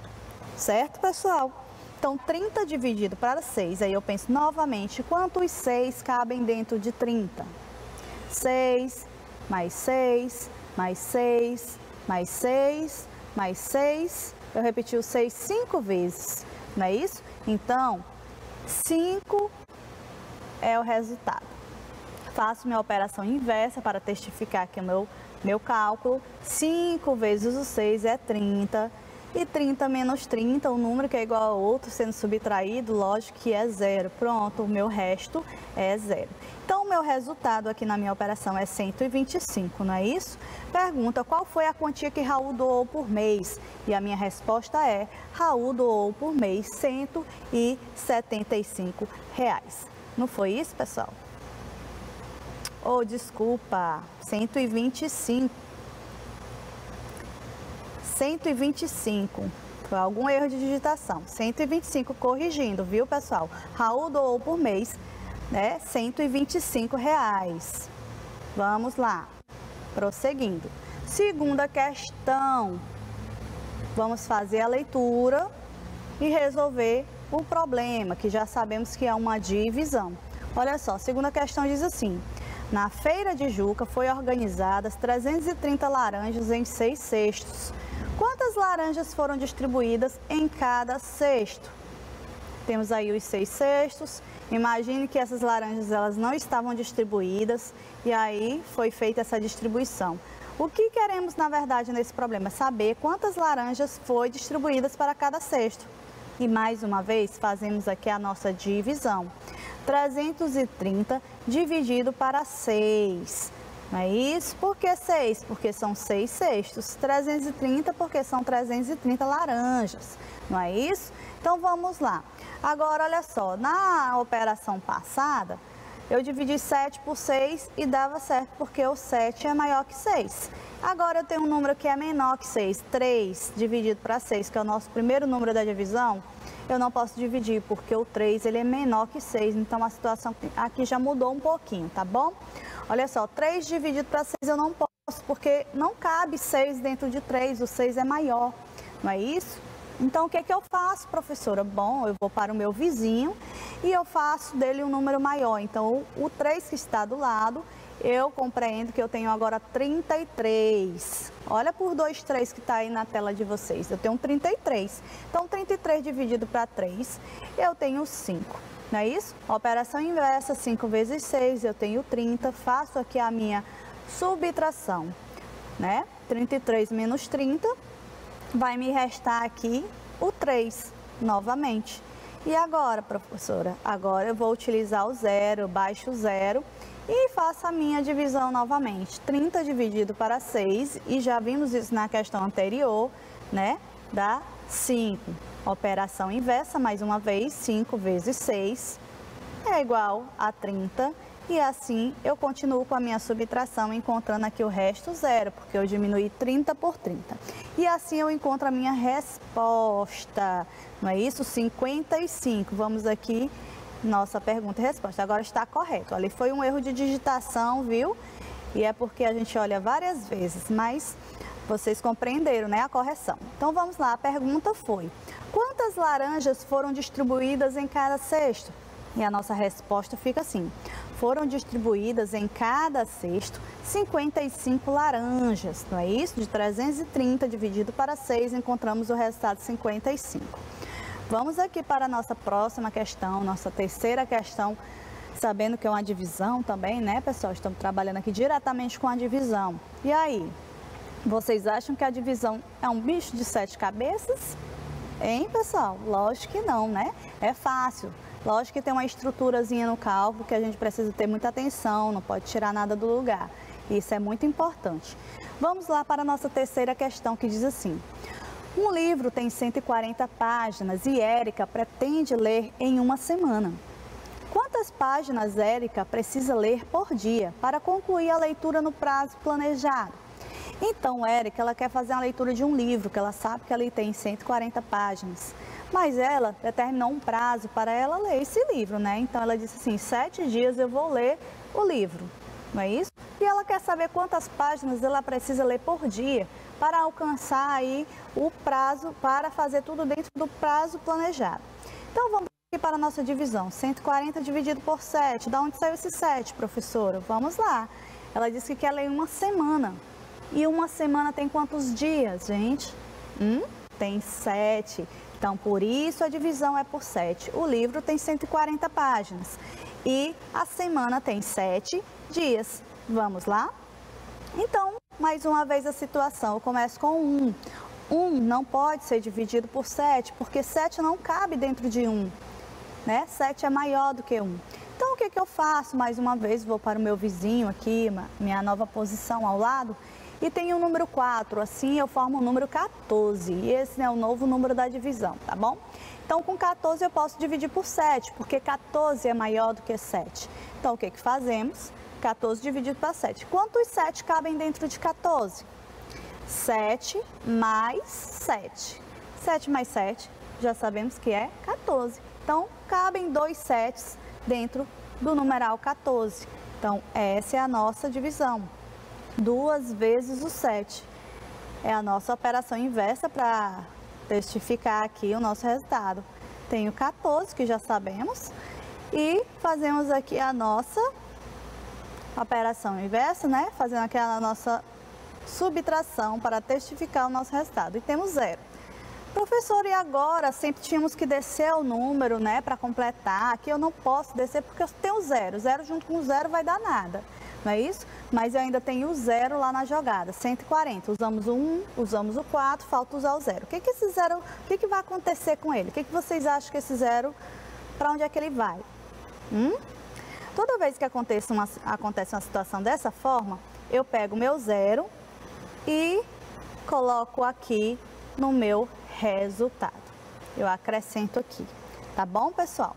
Certo, pessoal? Então, 30 dividido para 6. Aí eu penso novamente, quantos 6 cabem dentro de 30? 6, mais 6, mais 6, mais 6, mais 6. Eu repeti o 6 5 vezes, não é isso? Então, 5 é o resultado. Faço minha operação inversa para testificar aqui o meu cálculo. 5 vezes o 6 é 30. E 30 menos 30, o número que é igual ao outro sendo subtraído, lógico que é 0. Pronto, o meu resto é 0. Então, o meu resultado aqui na minha operação é 125, não é isso? Pergunta, qual foi a quantia que Raul doou por mês? E a minha resposta é, Raul doou por mês R$175. Não foi isso, pessoal? Oh, desculpa, 125. 125, foi algum erro de digitação, 125, corrigindo, viu, pessoal? Raul doou por mês, né, R$125. Vamos lá, prosseguindo. Segunda questão, vamos fazer a leitura e resolver o problema, que já sabemos que é uma divisão. Olha só, a segunda questão diz assim: na feira de Juca foi organizadas 330 laranjas em 6 cestos. Quantas laranjas foram distribuídas em cada cesto? Temos aí os 6/6. Imagine que essas laranjas elas não estavam distribuídas e aí foi feita essa distribuição. O que queremos, na verdade, nesse problema? Saber quantas laranjas foi distribuídas para cada cesto. E mais uma vez, fazemos aqui a nossa divisão. 330 dividido para 6. Não é isso? Por que 6? Porque são 6/6. 330 porque são 330 laranjas. Não é isso? Então, vamos lá. Agora, olha só, na operação passada, eu dividi 7 por 6 e dava certo porque o 7 é maior que 6. Agora, eu tenho um número que é menor que 6, 3 dividido para 6, que é o nosso primeiro número da divisão. Eu não posso dividir porque o 3 ele é menor que 6, então a situação aqui já mudou um pouquinho, tá bom? Olha só, 3 dividido para 6 eu não posso porque não cabe 6 dentro de 3, o 6 é maior, não é isso? Então, o que é que eu faço, professora? Bom, eu vou para o meu vizinho e eu faço dele um número maior. Então, o 3 que está do lado, eu compreendo que eu tenho agora 33. Olha por 2 3 que está aí na tela de vocês. Eu tenho 33. Então, 33 dividido para 3, eu tenho 5. Não é isso? Operação inversa, 5 vezes 6, eu tenho 30. Faço aqui a minha subtração, né? 33 menos 30. Vai me restar aqui o 3, novamente. E agora, professora? Agora eu vou utilizar o zero, baixo o zero e faço a minha divisão novamente. 30 dividido para 6, e já vimos isso na questão anterior, né? Dá 5. Operação inversa, mais uma vez, 5 vezes 6 é igual a 30. E assim eu continuo com a minha subtração, encontrando aqui o resto zero, porque eu diminuí 30 por 30. E assim eu encontro a minha resposta, não é isso? 55. Vamos aqui, nossa pergunta e resposta. Agora está correto. Ali foi um erro de digitação, viu? E é porque a gente olha várias vezes, mas vocês compreenderam, né, a correção. Então vamos lá, a pergunta foi: quantas laranjas foram distribuídas em cada cesto? E a nossa resposta fica assim: foram distribuídas em cada cesto 55 laranjas, não é isso? De 330 dividido para 6, encontramos o resultado 55. Vamos aqui para a nossa próxima questão, nossa terceira questão, sabendo que é uma divisão também, né, pessoal? Estamos trabalhando aqui diretamente com a divisão. E aí, vocês acham que a divisão é um bicho de 7 cabeças? Hein, pessoal? Lógico que não, né? É fácil. Lógico que tem uma estruturazinha no cálculo que a gente precisa ter muita atenção, não pode tirar nada do lugar. Isso é muito importante. Vamos lá para a nossa terceira questão, que diz assim: um livro tem 140 páginas e Érica pretende ler em uma semana. Quantas páginas Érica precisa ler por dia para concluir a leitura no prazo planejado? Então, Érica, ela quer fazer uma leitura de um livro, que ela sabe que ali tem 140 páginas. Mas ela determinou um prazo para ela ler esse livro, né? Então, ela disse assim: 7 dias eu vou ler o livro, não é isso? E ela quer saber quantas páginas ela precisa ler por dia para alcançar aí o prazo, para fazer tudo dentro do prazo planejado. Então, vamos aqui para a nossa divisão. 140 dividido por 7. Da onde saiu esse 7, professora? Vamos lá. Ela disse que quer ler uma semana. E uma semana tem quantos dias, gente? Tem 7. Então, por isso a divisão é por 7. O livro tem 140 páginas e a semana tem 7 dias. Vamos lá? Então, mais uma vez a situação. Eu começo com 1. 1 não pode ser dividido por 7, porque 7 não cabe dentro de 1, né? 7 é maior do que 1. Então, o que eu faço? Mais uma vez, vou para o meu vizinho aqui, minha nova posição ao lado, e tem o número 4, assim eu formo o número 14, e esse é o novo número da divisão, tá bom? Então, com 14 eu posso dividir por 7, porque 14 é maior do que 7. Então, o que fazemos? 14 dividido por 7. Quantos 7 cabem dentro de 14? 7 mais 7. 7 mais 7, já sabemos que é 14. Então, cabem 2 7s dentro do numeral 14. Então, essa é a nossa divisão. 2 vezes o 7. É a nossa operação inversa para testificar aqui o nosso resultado. Tenho 14, que já sabemos, e fazemos aqui a nossa operação inversa, né? Fazendo aqui a nossa subtração para testificar o nosso resultado. E temos 0. Professor, e agora? Sempre tínhamos que descer o número, né, para completar. Aqui eu não posso descer porque eu tenho zero. Zero junto com zero vai dar nada, não é isso? Mas eu ainda tenho o zero lá na jogada, 140. Usamos o 1, usamos o 4, falta usar o zero. Esse zero, o que vai acontecer com ele? O que vocês acham que esse zero, para onde é que ele vai? Toda vez que acontece uma situação dessa forma, eu pego o meu zero e coloco aqui no meu resultado. Eu acrescento aqui, tá bom, pessoal?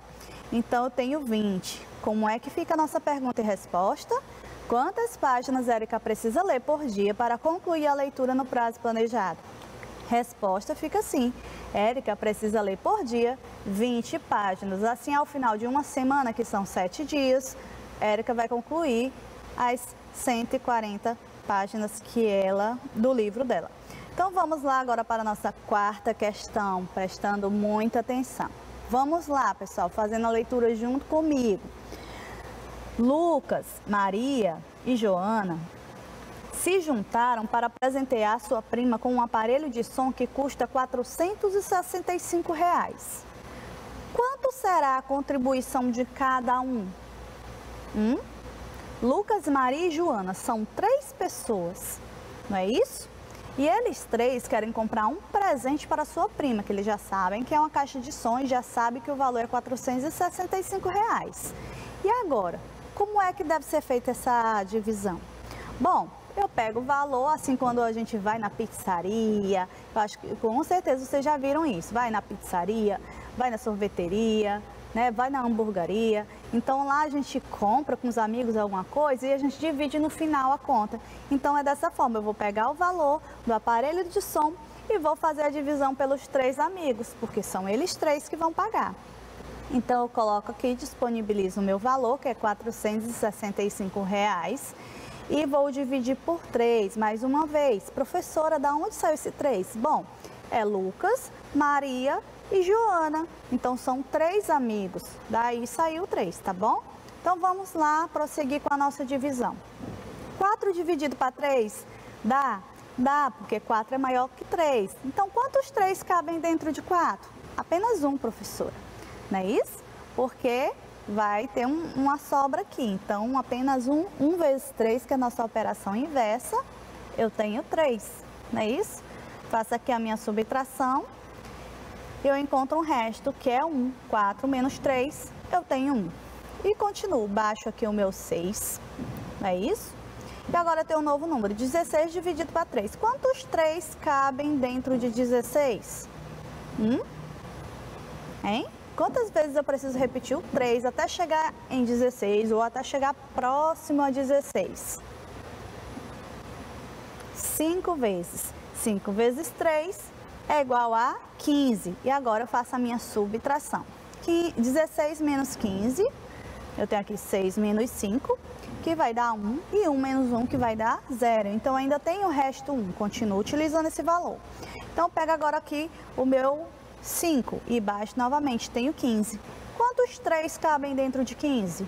Então, eu tenho 20. Como é que fica a nossa pergunta e resposta? Quantas páginas Érica precisa ler por dia para concluir a leitura no prazo planejado? Resposta fica assim: Érica precisa ler por dia 20 páginas. Assim, ao final de uma semana, que são 7 dias, Érica vai concluir as 140 páginas do livro dela. Então, vamos lá agora para a nossa quarta questão, prestando muita atenção. Vamos lá, pessoal, fazendo a leitura junto comigo. Lucas, Maria e Joana se juntaram para presentear sua prima com um aparelho de som que custa R$ 465. Quanto será a contribuição de cada um? Lucas, Maria e Joana são 3 pessoas, não é isso? E eles 3 querem comprar um presente para sua prima, que eles já sabem que é uma caixa de som e já sabem que o valor é R$ 465. E agora, como é que deve ser feita essa divisão? Bom, eu pego o valor, assim, quando a gente vai na pizzaria, eu acho que com certeza vocês já viram isso, vai na pizzaria, vai na sorveteria, né, vai na hamburgueria. Então lá a gente compra com os amigos alguma coisa e a gente divide no final a conta. Então é dessa forma, eu vou pegar o valor do aparelho de som e vou fazer a divisão pelos 3 amigos, porque são eles 3 que vão pagar. Então eu coloco aqui, disponibilizo o meu valor, que é R$ 465, e vou dividir por 3, mais uma vez. Professora, da onde saiu esse 3? Bom, é Lucas, Maria e Joana. Então, são 3 amigos. Daí saiu 3, tá bom? Então, vamos lá prosseguir com a nossa divisão. 4 dividido para 3 dá? Dá, porque 4 é maior que 3. Então, quantos 3 cabem dentro de 4? Apenas um, professora. Não é isso? Porque vai ter uma sobra aqui. Então, apenas 1 vezes 3, que é a nossa operação inversa, eu tenho 3. Não é isso? Faço aqui a minha subtração. Eu encontro um resto, que é 1. 4 menos 3, eu tenho 1. E continuo, baixo aqui o meu 6, não é isso? E agora eu tenho um novo número, 16 dividido para 3. Quantos 3 cabem dentro de 16? Hein? Quantas vezes eu preciso repetir o 3 até chegar em 16 ou até chegar próximo a 16? 5 vezes. 5 vezes 3 é igual a 15. E agora eu faço a minha subtração. 16 menos 15, eu tenho aqui 6 menos 5, que vai dar 1, e 1 menos 1, que vai dar 0. Então, ainda tenho o resto 1, continuo utilizando esse valor. Então, eu pego agora aqui o meu 5 e baixo novamente, tenho 15. Quantos 3 cabem dentro de 15?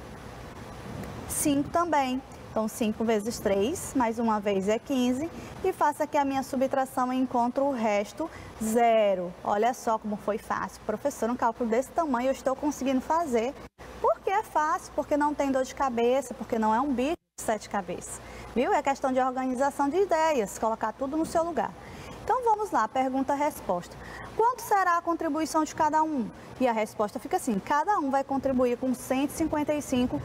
5 também. Então, 5 vezes 3, mais uma vez é 15. E faço aqui a minha subtração e encontro o resto 0. Olha só como foi fácil. Professor, um cálculo desse tamanho eu estou conseguindo fazer. Por que é fácil? Porque não tem dor de cabeça, porque não é um bicho de 7 cabeças. Viu? É questão de organização de ideias, colocar tudo no seu lugar. Então, vamos lá, pergunta-resposta. Quanto será a contribuição de cada um? E a resposta fica assim, cada um vai contribuir com R$ 155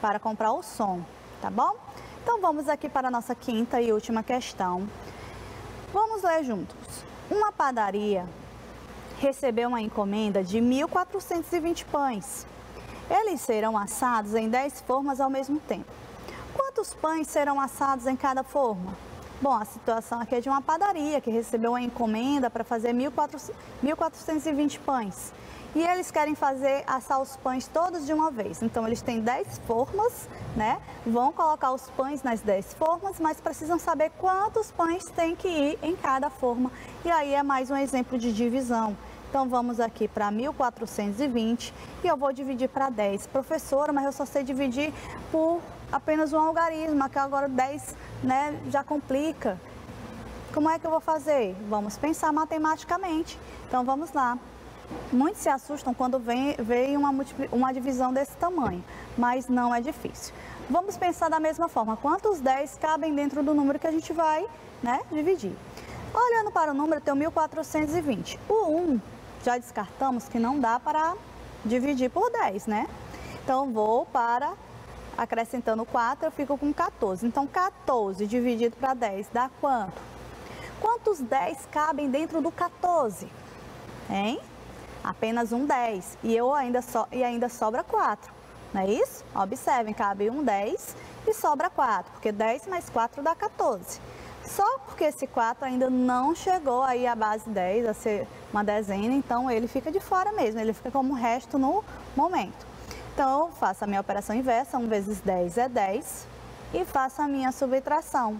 para comprar o som, tá bom? Então, vamos aqui para a nossa quinta e última questão. Vamos ler juntos. Uma padaria recebeu uma encomenda de 1.420 pães. Eles serão assados em 10 formas ao mesmo tempo. Quantos pães serão assados em cada forma? Bom, a situação aqui é de uma padaria que recebeu uma encomenda para fazer 1.420 pães. E eles querem assar os pães todos de uma vez. Então, eles têm 10 formas, né? Vão colocar os pães nas 10 formas, mas precisam saber quantos pães tem que ir em cada forma. E aí é mais um exemplo de divisão. Então, vamos aqui para 1.420 e eu vou dividir para 10. Professora, mas eu só sei dividir por apenas um algarismo, que agora 10, né, já complica. Como é que eu vou fazer? Vamos pensar matematicamente. Então, vamos lá. Muitos se assustam quando vem uma divisão desse tamanho, mas não é difícil. Vamos pensar da mesma forma. Quantos 10 cabem dentro do número que a gente vai, né, dividir? Olhando para o número, eu tenho 1420. O 1, já descartamos que não dá para dividir por 10, né? Então, vou para, acrescentando 4, eu fico com 14. Então, 14 dividido para 10 dá quanto? Quantos 10 cabem dentro do 14? Hein? Apenas um 10. E ainda sobra 4. Não é isso? Observem, cabe um 10 e sobra 4, porque 10 mais 4 dá 14. Só porque esse 4 ainda não chegou aí à base 10, a ser uma dezena, então ele fica de fora mesmo, ele fica como resto no momento. Então, eu faço a minha operação inversa, 1 vezes 10 é 10, e faço a minha subtração.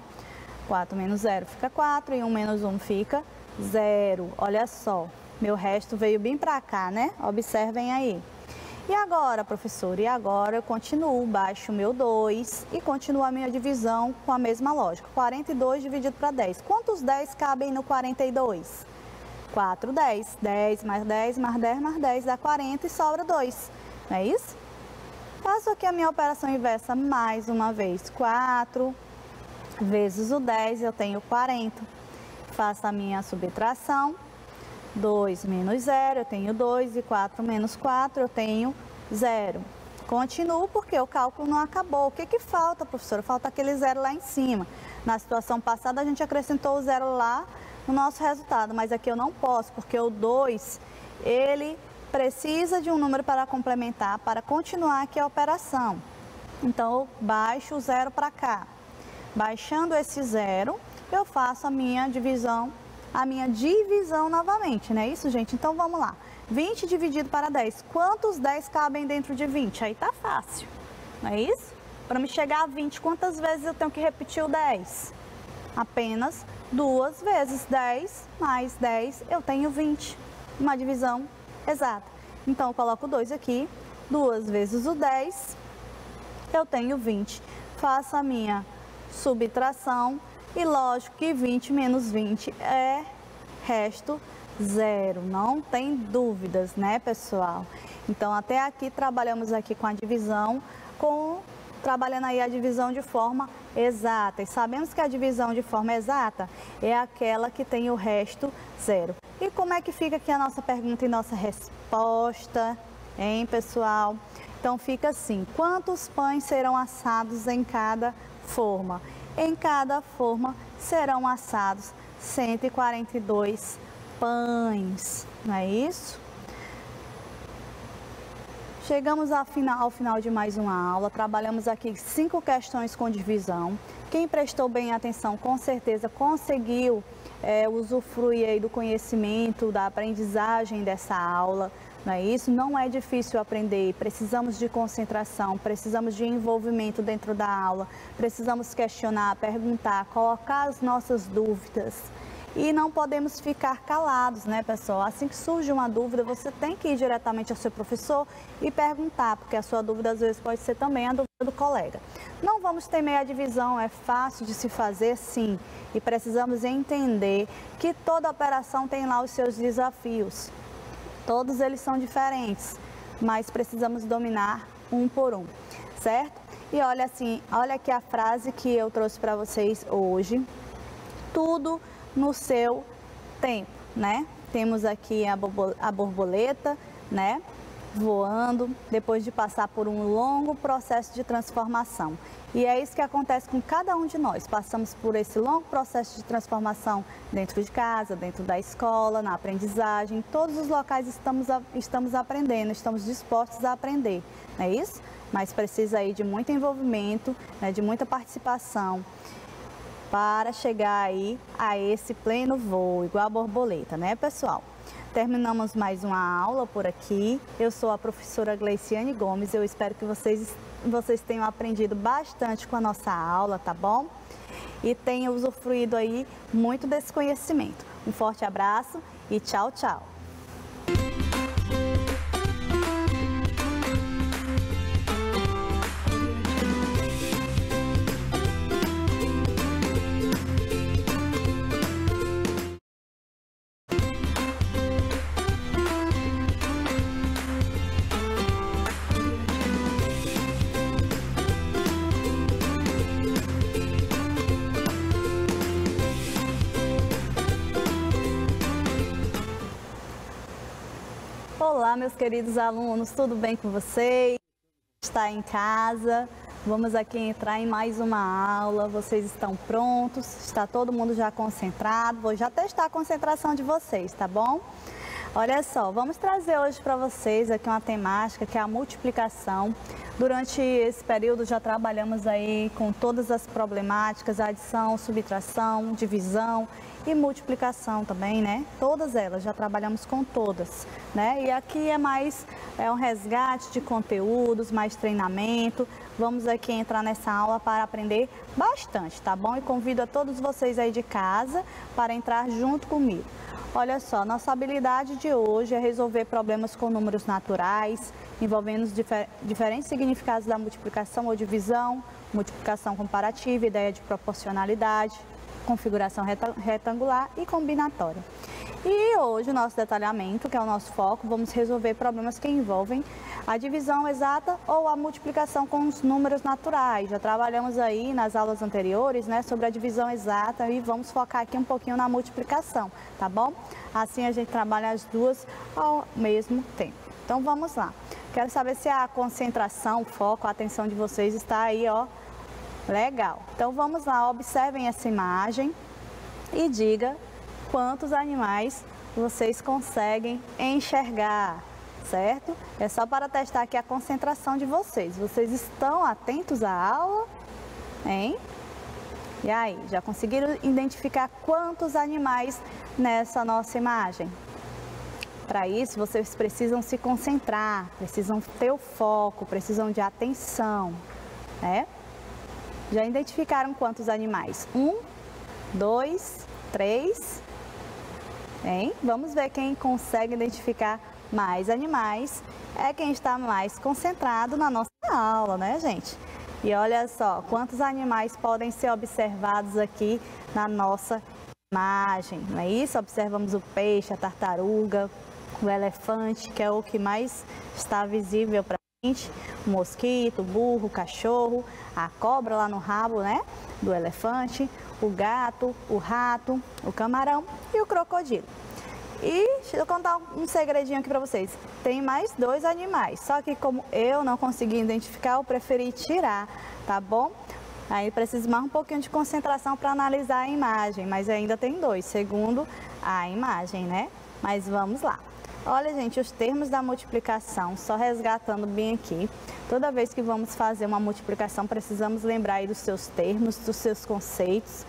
4 menos 0 fica 4, e 1 menos 1 fica 0. Olha só, meu resto veio bem para cá, né? Observem aí. E agora, professor? E agora eu continuo, baixo o meu 2 e continuo a minha divisão com a mesma lógica. 42 dividido para 10. Quantos 10 cabem no 42? 4, 10. 10 mais 10 mais 10 mais 10 dá 40 e sobra 2. Não é isso? Faço aqui a minha operação inversa mais uma vez. 4 vezes o 10, eu tenho 40. Faço a minha subtração. 2 menos 0, eu tenho 2, e 4 menos 4, eu tenho 0. Continuo porque o cálculo não acabou. O que falta, professora? Falta aquele 0 lá em cima. Na situação passada, a gente acrescentou o 0 lá no nosso resultado, mas aqui eu não posso, porque o 2, ele precisa de um número para complementar, para continuar aqui a operação. Então, eu baixo o 0 para cá. Baixando esse 0, eu faço a minha divisão novamente, não é isso, gente? Então, vamos lá. 20 dividido para 10. Quantos 10 cabem dentro de 20? Aí tá fácil, não é isso? Para me chegar a 20, quantas vezes eu tenho que repetir o 10? Apenas 2 vezes. 10 mais 10, eu tenho 20. Uma divisão exata. Então, eu coloco 2 aqui. 2 vezes o 10, eu tenho 20. Faço a minha subtração. E lógico que 20 menos 20 é resto 0, não tem dúvidas, né, pessoal? Então, até aqui trabalhamos aqui com a divisão, trabalhando aí a divisão de forma exata. E sabemos que a divisão de forma exata é aquela que tem o resto 0. E como é que fica aqui a nossa pergunta e nossa resposta, hein, pessoal? Então, fica assim: quantos pães serão assados em cada forma? Em cada forma serão assados 142 pães, não é isso? Chegamos ao final de mais uma aula, trabalhamos aqui 5 questões com divisão. Quem prestou bem atenção, com certeza conseguiu usufruir aí do conhecimento, da aprendizagem dessa aula. Não é isso? Não é difícil aprender, precisamos de concentração, precisamos de envolvimento dentro da aula, precisamos questionar, perguntar, colocar as nossas dúvidas. E não podemos ficar calados, né, pessoal? Assim que surge uma dúvida, você tem que ir diretamente ao seu professor e perguntar, porque a sua dúvida às vezes pode ser também a dúvida do colega. Não vamos temer a divisão, é fácil de se fazer, sim. E precisamos entender que toda operação tem lá os seus desafios. Todos eles são diferentes, mas precisamos dominar um por um, certo? E olha aqui a frase que eu trouxe para vocês hoje. Tudo no seu tempo, né? Temos aqui a borboleta, né? Voando, depois de passar por um longo processo de transformação. E é isso que acontece com cada um de nós. Passamos por esse longo processo de transformação dentro de casa, dentro da escola, na aprendizagem. Em todos os locais estamos aprendendo, estamos dispostos a aprender, não é isso? Mas precisa aí de muito envolvimento, né, de muita participação para chegar aí a esse pleno voo, igual a borboleta, né, pessoal? Terminamos mais uma aula por aqui. Eu sou a professora Gleiciane Gomes. Eu espero que vocês tenham aprendido bastante com a nossa aula, tá bom? E tenham usufruído aí muito desse conhecimento. Um forte abraço e tchau, tchau! Olá, meus queridos alunos, tudo bem com vocês? Está em casa? Vamos aqui entrar em mais uma aula. Vocês estão prontos? Está todo mundo já concentrado? Vou já testar a concentração de vocês, tá bom? Olha só, vamos trazer hoje para vocês aqui uma temática que é a multiplicação. Durante esse período já trabalhamos aí com todas as problemáticas, adição, subtração, divisão e multiplicação também, né? Todas elas, já trabalhamos com todas, né? E aqui é um resgate de conteúdos, mais treinamento. Vamos aqui entrar nessa aula para aprender bastante, tá bom? E convido a todos vocês aí de casa para entrar junto comigo. Olha só, nossa habilidade de hoje é resolver problemas com números naturais, envolvendo os diferentes significados da multiplicação ou divisão, multiplicação comparativa, ideia de proporcionalidade, configuração retangular e combinatória. E hoje o nosso detalhamento, que é o nosso foco, vamos resolver problemas que envolvem a divisão exata ou a multiplicação com os números naturais. Já trabalhamos aí nas aulas anteriores, né, sobre a divisão exata e vamos focar aqui um pouquinho na multiplicação, tá bom? Assim a gente trabalha as duas ao mesmo tempo. Então vamos lá. Quero saber se a concentração, o foco, a atenção de vocês está aí, ó. Legal. Então vamos lá, observem essa imagem e diga quantos animais vocês conseguem enxergar, certo? É só para testar aqui a concentração de vocês. Vocês estão atentos à aula? Hein? E aí, já conseguiram identificar quantos animais nessa nossa imagem? Para isso, vocês precisam se concentrar, precisam ter o foco, precisam de atenção, né? Já identificaram quantos animais? 1, 2, 3... Hein? Vamos ver quem consegue identificar mais animais, é quem está mais concentrado na nossa aula, né, gente? E olha só, quantos animais podem ser observados aqui na nossa imagem, não é isso? Observamos o peixe, a tartaruga, o elefante, que é o que mais está visível para a gente, o mosquito, o burro, o cachorro, a cobra lá no rabo, né, do elefante, o gato, o rato, o camarão e o crocodilo. E deixa eu contar um segredinho aqui para vocês. Tem mais 2 animais, só que como eu não consegui identificar, eu preferi tirar, tá bom? Aí precisa mais um pouquinho de concentração para analisar a imagem, mas ainda tem 2, segundo a imagem, né? Mas vamos lá. Olha, gente, os termos da multiplicação, só resgatando bem aqui. Toda vez que vamos fazer uma multiplicação, precisamos lembrar aí dos seus termos, dos seus conceitos.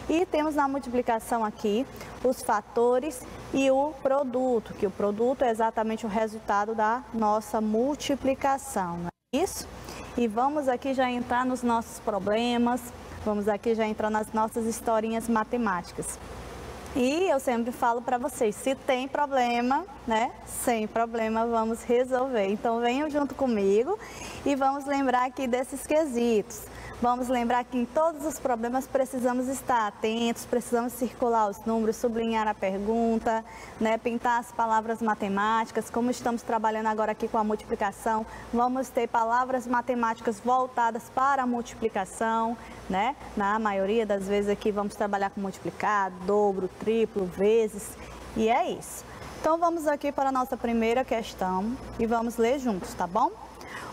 E temos na multiplicação aqui os fatores e o produto, que o produto é exatamente o resultado da nossa multiplicação, não é isso? E vamos aqui já entrar nos nossos problemas, vamos aqui já entrar nas nossas historinhas matemáticas. E eu sempre falo para vocês, se tem problema, né? Sem problema, vamos resolver. Então venham junto comigo e vamos lembrar aqui desses quesitos. Vamos lembrar que em todos os problemas precisamos estar atentos, precisamos circular os números, sublinhar a pergunta, né? Pintar as palavras matemáticas. Como estamos trabalhando agora aqui com a multiplicação, vamos ter palavras matemáticas voltadas para a multiplicação, né? Na maioria das vezes aqui vamos trabalhar com multiplicado, dobro, triplo, vezes, e é isso. Então vamos aqui para a nossa primeira questão e vamos ler juntos, tá bom?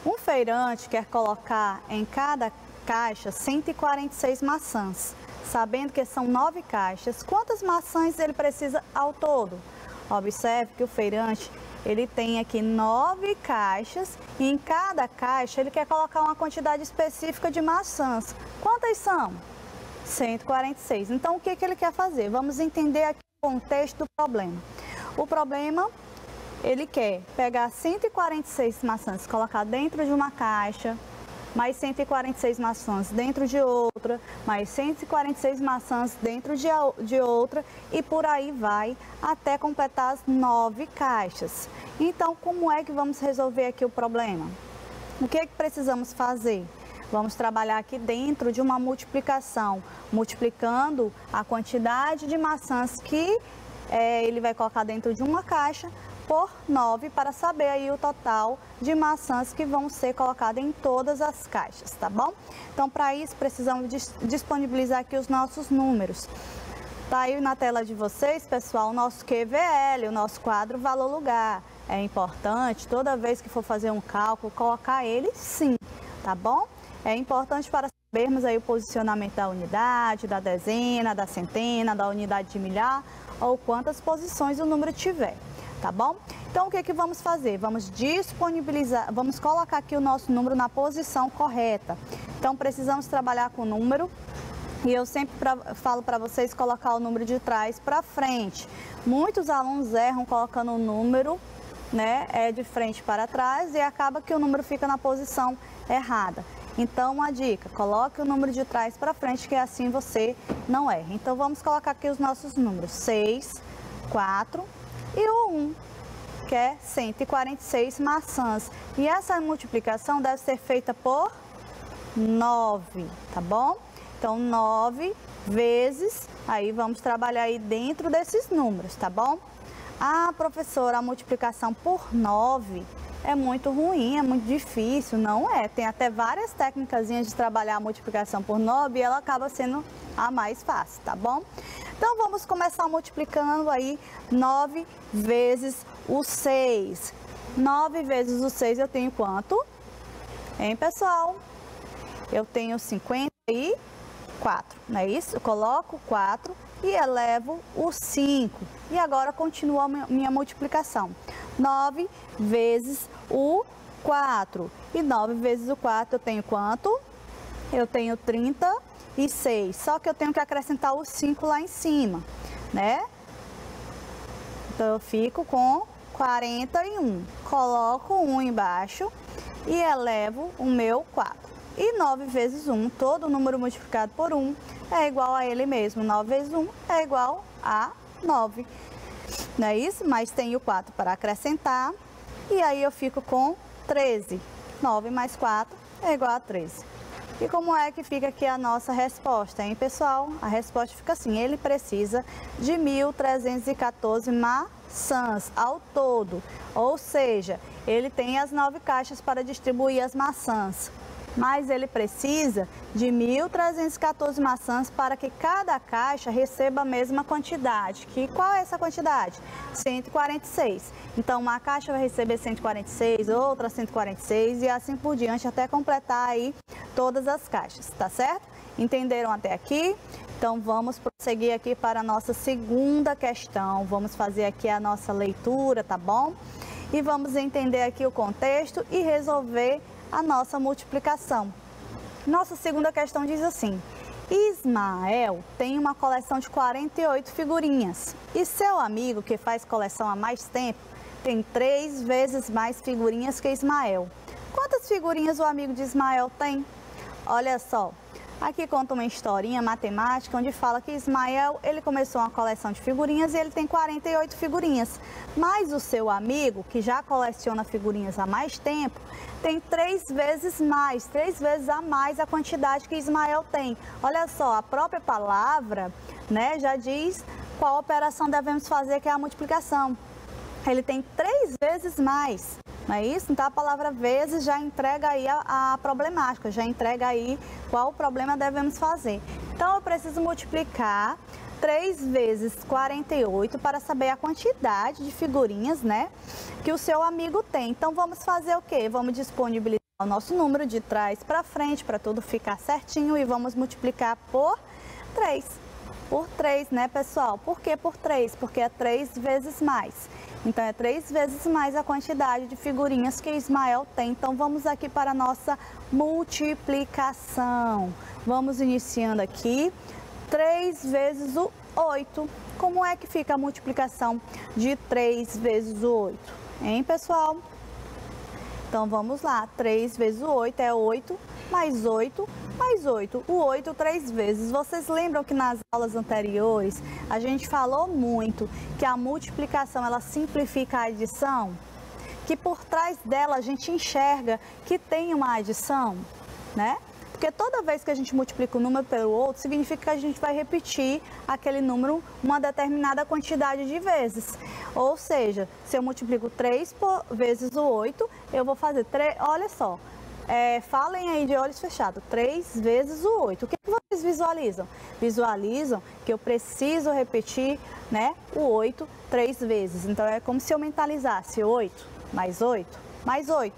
Um feirante quer colocar em cada caixa 146 maçãs, sabendo que são 9 caixas. Quantas maçãs ele precisa ao todo? Observe que o feirante, ele tem aqui 9 caixas e em cada caixa ele quer colocar uma quantidade específica de maçãs. Quantas são? 146. Então, o que ele quer fazer? Vamos entender aqui o contexto do problema. O problema, ele quer pegar 146 maçãs, colocar dentro de uma caixa, mais 146 maçãs dentro de outra, mais 146 maçãs dentro de outra e por aí vai até completar as 9 caixas. Então, como é que vamos resolver aqui o problema? O que é que precisamos fazer? Vamos trabalhar aqui dentro de uma multiplicação, multiplicando a quantidade de maçãs que ele vai colocar dentro de uma caixa por 9 para saber aí o total de maçãs que vão ser colocadas em todas as caixas, tá bom? Então, para isso, precisamos disponibilizar aqui os nossos números. Tá aí na tela de vocês, pessoal, o nosso QVL, o nosso quadro valor-lugar. é importante, toda vez que for fazer um cálculo, colocar ele sim, tá bom? É importante para sabermos aí o posicionamento da unidade, da dezena, da centena, da unidade de milhar, ou quantas posições o número tiver, tá bom? Então, o que que vamos fazer? Vamos disponibilizar, vamos colocar aqui o nosso número na posição correta. Então, precisamos trabalhar com o número, e eu sempre falo para vocês colocar o número de trás para frente. Muitos alunos erram colocando o número, né, de frente para trás, e acaba que o número fica na posição errada. Então, uma dica, coloque o número de trás para frente, que assim você não erra. Então, vamos colocar aqui os nossos números, 6, 4 e o 1, que é 146 maçãs. E essa multiplicação deve ser feita por 9, tá bom? Então, 9 vezes, aí vamos trabalhar aí dentro desses números, tá bom? Ah, professora, a multiplicação por 9... é muito ruim, é muito difícil, não é? Tem até várias técnicas de trabalhar a multiplicação por 9 e ela acaba sendo a mais fácil, tá bom? Então, vamos começar multiplicando aí 9 vezes o 6. 9 vezes o 6 eu tenho quanto? Hein, pessoal? Eu tenho 54, não é isso? Eu coloco 4 e elevo o 5. E agora continua a minha multiplicação. 9 vezes o 4. E 9 vezes o 4 eu tenho quanto? Eu tenho 36. Só que eu tenho que acrescentar o 5 lá em cima, né? Então, eu fico com 41. Coloco 1 embaixo e elevo o meu 4. E 9 vezes 1, todo número multiplicado por 1 é igual a ele mesmo. 9 vezes 1 é igual a 9. Não é isso? Mas tem o 4 para acrescentar. E aí eu fico com 13. 9 mais 4 é igual a 13. E como é que fica aqui a nossa resposta, hein, pessoal? A resposta fica assim, ele precisa de 1.314 maçãs ao todo. Ou seja, ele tem as 9 caixas para distribuir as maçãs. Mas ele precisa de 1.314 maçãs para que cada caixa receba a mesma quantidade. Qual é essa quantidade? 146. Então, uma caixa vai receber 146, outra 146 e assim por diante, até completar aí todas as caixas, tá certo? Entenderam até aqui? Então, vamos prosseguir aqui para a nossa segunda questão. Vamos fazer aqui a nossa leitura, tá bom? E vamos entender aqui o contexto e resolver a nossa multiplicação. Nossa segunda questão diz assim: Ismael tem uma coleção de 48 figurinhas e seu amigo, que faz coleção há mais tempo, tem 3 vezes mais figurinhas que Ismael. Quantas figurinhas o amigo de Ismael tem? Olha só, aqui conta uma historinha matemática onde fala que Ismael, ele começou uma coleção de figurinhas e ele tem 48 figurinhas. Mas o seu amigo, que já coleciona figurinhas há mais tempo, tem 3 vezes mais, 3 vezes a mais a quantidade que Ismael tem. Olha só, a própria palavra, né, já diz qual operação devemos fazer, que é a multiplicação. Ele tem 3 vezes mais, não é isso? Então, a palavra vezes já entrega aí a problemática, já entrega aí qual problema devemos fazer. Então, eu preciso multiplicar 3 vezes 48 para saber a quantidade de figurinhas, né, que o seu amigo tem. Então, vamos fazer o quê? Vamos disponibilizar o nosso número de trás para frente, para tudo ficar certinho, e vamos multiplicar por 3. Por 3, né, pessoal? Por que por 3? Porque é 3 vezes mais. Então, é 3 vezes mais a quantidade de figurinhas que Ismael tem. Então, vamos aqui para a nossa multiplicação. Vamos iniciando aqui. 3 vezes o 8. Como é que fica a multiplicação de 3 vezes o 8? Hein, pessoal? Então, vamos lá. 3 vezes o 8 é 8, mais 8, mais 8. O 8 3 vezes. Vocês lembram que nas aulas anteriores a gente falou muito que a multiplicação, ela simplifica a adição? Que por trás dela a gente enxerga que tem uma adição, né? Porque toda vez que a gente multiplica um número pelo outro, significa que a gente vai repetir aquele número uma determinada quantidade de vezes. Ou seja, se eu multiplico 3 vezes o 8, eu vou fazer 3, olha só, falem aí de olhos fechados, 3 vezes o 8. O que vocês visualizam? visualizam que eu preciso repetir, né, o 8 3 vezes. Então, é como se eu mentalizasse 8 mais 8 mais 8,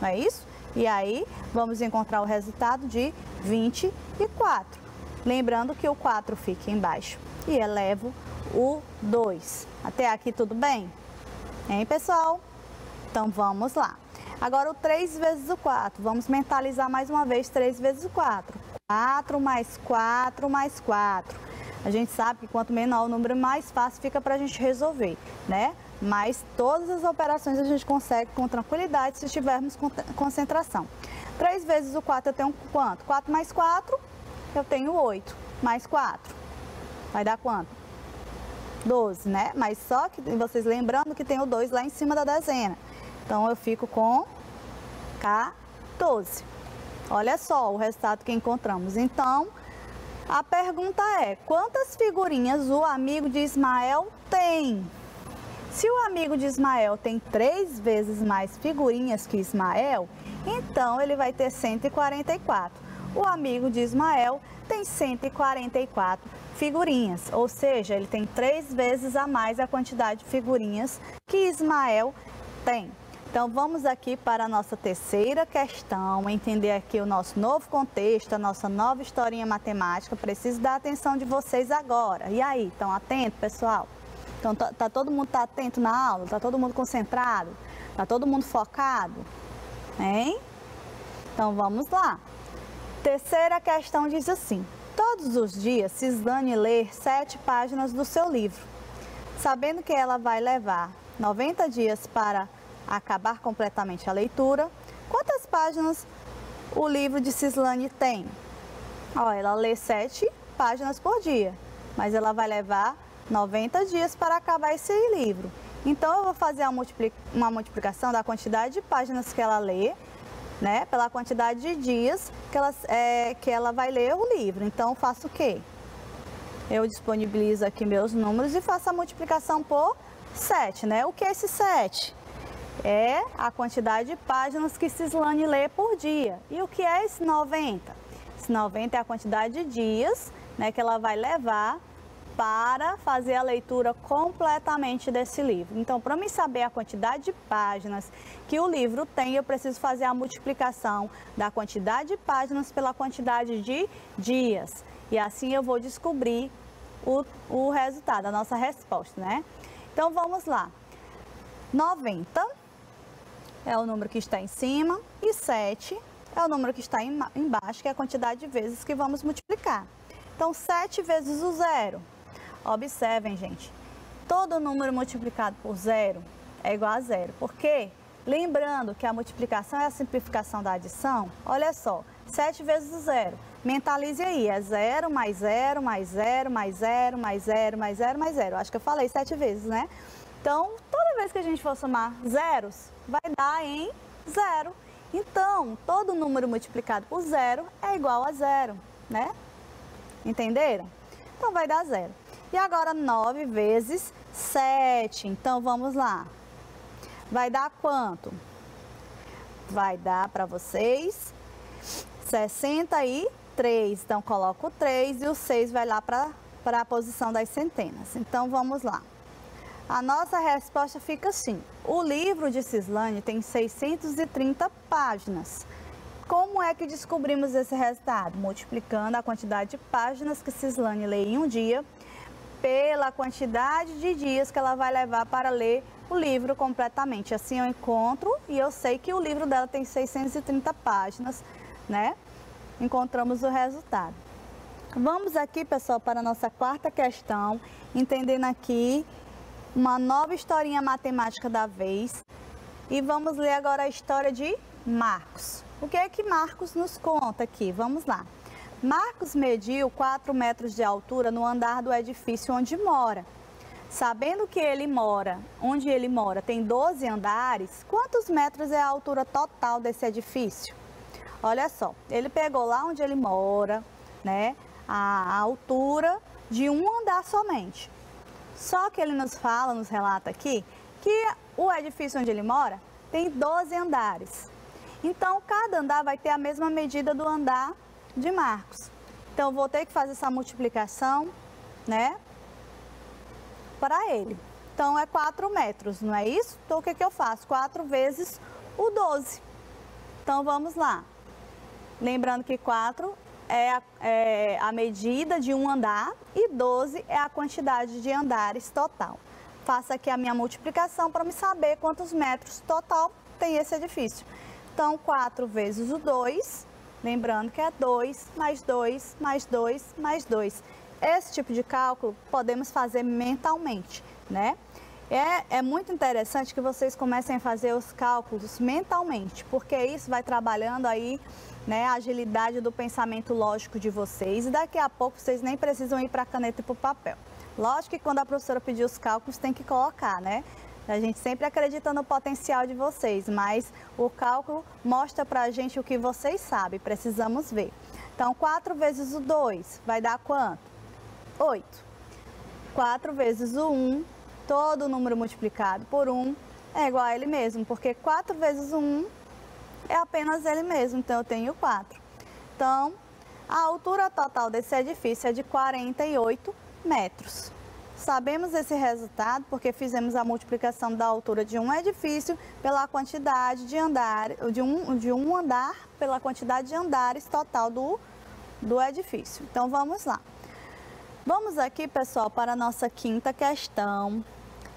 não é isso? E aí, vamos encontrar o resultado de 24. Lembrando que o 4 fica embaixo e elevo o 2. Até aqui tudo bem? Hein, pessoal? Então, vamos lá. Agora, o 3 vezes o 4. Vamos mentalizar mais uma vez 3 vezes o 4. 4 mais 4 mais 4. A gente sabe que quanto menor o número, mais fácil fica para a gente resolver, né? Mas todas as operações a gente consegue com tranquilidade se tivermos concentração. 3 vezes o 4 eu tenho quanto? 4 mais 4, eu tenho 8. Mais 4, vai dar quanto? 12, né? Mas só que vocês lembrando que tem o 2 lá em cima da dezena. Então, eu fico com 14. Olha só o resultado que encontramos. Então, a pergunta é, quantas figurinhas o amigo de Ismael tem? Se o amigo de Ismael tem 3 vezes mais figurinhas que Ismael, então ele vai ter 144. O amigo de Ismael tem 144 figurinhas, ou seja, ele tem 3 vezes a mais a quantidade de figurinhas que Ismael tem. Então, vamos aqui para a nossa terceira questão, entender aqui o nosso novo contexto, a nossa nova historinha matemática. Preciso da atenção de vocês agora. E aí, estão atentos, pessoal? Então, todo mundo atento na aula? Tá todo mundo concentrado? Tá todo mundo focado? Hein? Então, vamos lá. Terceira questão diz assim: todos os dias, Cislane lê 7 páginas do seu livro. Sabendo que ela vai levar 90 dias para acabar completamente a leitura, quantas páginas o livro de Cislane tem? Ó, ela lê 7 páginas por dia, mas ela vai levar 90 dias para acabar esse livro. Então, eu vou fazer uma multiplicação da quantidade de páginas que ela lê, né, pela quantidade de dias que ela vai ler o livro. Então, eu faço o quê? Eu disponibilizo aqui meus números e faço a multiplicação por 7, né? O que é esse 7? É a quantidade de páginas que Cislane lê por dia. E o que é esse 90? Esse 90 é a quantidade de dias, né, que ela vai levar para fazer a leitura completamente desse livro. Então, para mim saber a quantidade de páginas que o livro tem, eu preciso fazer a multiplicação da quantidade de páginas pela quantidade de dias. E assim eu vou descobrir o resultado, a nossa resposta, né? Então, vamos lá. 90 é o número que está em cima e 7 é o número que está embaixo, que é a quantidade de vezes que vamos multiplicar. Então, 7 vezes o 0. Observem, gente, todo número multiplicado por 0 é igual a 0. Por quê? Lembrando que a multiplicação é a simplificação da adição. Olha só, 7 vezes o 0. Mentalize aí, é 0 mais 0 mais 0 mais 0 mais 0 mais 0 mais 0. Acho que eu falei 7 vezes, né? Então, toda vez que a gente for somar zeros, vai dar em 0. Então, todo número multiplicado por 0 é igual a 0, né? Entenderam? Então, vai dar 0. E agora, 9 vezes 7. Então, vamos lá. Vai dar quanto? Vai dar para vocês 63. Então, coloco o 3 e o 6 vai lá para a posição das centenas. Então, vamos lá. A nossa resposta fica assim: o livro de Cislane tem 630 páginas. Como é que descobrimos esse resultado? Multiplicando a quantidade de páginas que Cislane lê em um dia pela quantidade de dias que ela vai levar para ler o livro completamente. Assim eu encontro e eu sei que o livro dela tem 630 páginas, né? Encontramos o resultado. Vamos aqui, pessoal, para a nossa quarta questão, entendendo aqui uma nova historinha matemática da vez. E vamos ler agora a história de Marcos. O que é que Marcos nos conta aqui? Vamos lá. Marcos mediu 4 metros de altura no andar do edifício onde mora. Sabendo que onde ele mora tem 12 andares, quantos metros é a altura total desse edifício? Olha só, ele pegou lá onde ele mora, né, a altura de um andar somente. Só que ele nos relata aqui, que o edifício onde ele mora tem 12 andares. Então, cada andar vai ter a mesma medida do andar de Marcos. Então, eu vou ter que fazer essa multiplicação, né, para ele. Então, é 4 metros, não é isso? Então, o que eu faço? 4 vezes o 12. Então, vamos lá. Lembrando que 4 é a medida de um andar e 12 é a quantidade de andares total. Faço aqui a minha multiplicação para me saber quantos metros total tem esse edifício. Então, 4 vezes o 2, lembrando que é 2 mais 2 mais 2 mais 2. Esse tipo de cálculo podemos fazer mentalmente, né? É muito interessante que vocês comecem a fazer os cálculos mentalmente, porque isso vai trabalhando aí, né, a agilidade do pensamento lógico de vocês, e daqui a pouco vocês nem precisam ir para a caneta e para o papel. Lógico que quando a professora pedir os cálculos tem que colocar, né? A gente sempre acredita no potencial de vocês, mas o cálculo mostra para a gente o que vocês sabem, precisamos ver. Então, 4 vezes o 2 vai dar quanto? 8. 4 vezes o 1, todo número multiplicado por 1 é igual a ele mesmo, porque 4 vezes o 1 é apenas ele mesmo, então eu tenho 4. Então, a altura total desse edifício é de 48 metros. Sabemos esse resultado porque fizemos a multiplicação da altura de um edifício pela quantidade de andares, de um andar pela quantidade de andares total do edifício. Então, vamos lá. Vamos aqui, pessoal, para a nossa quinta questão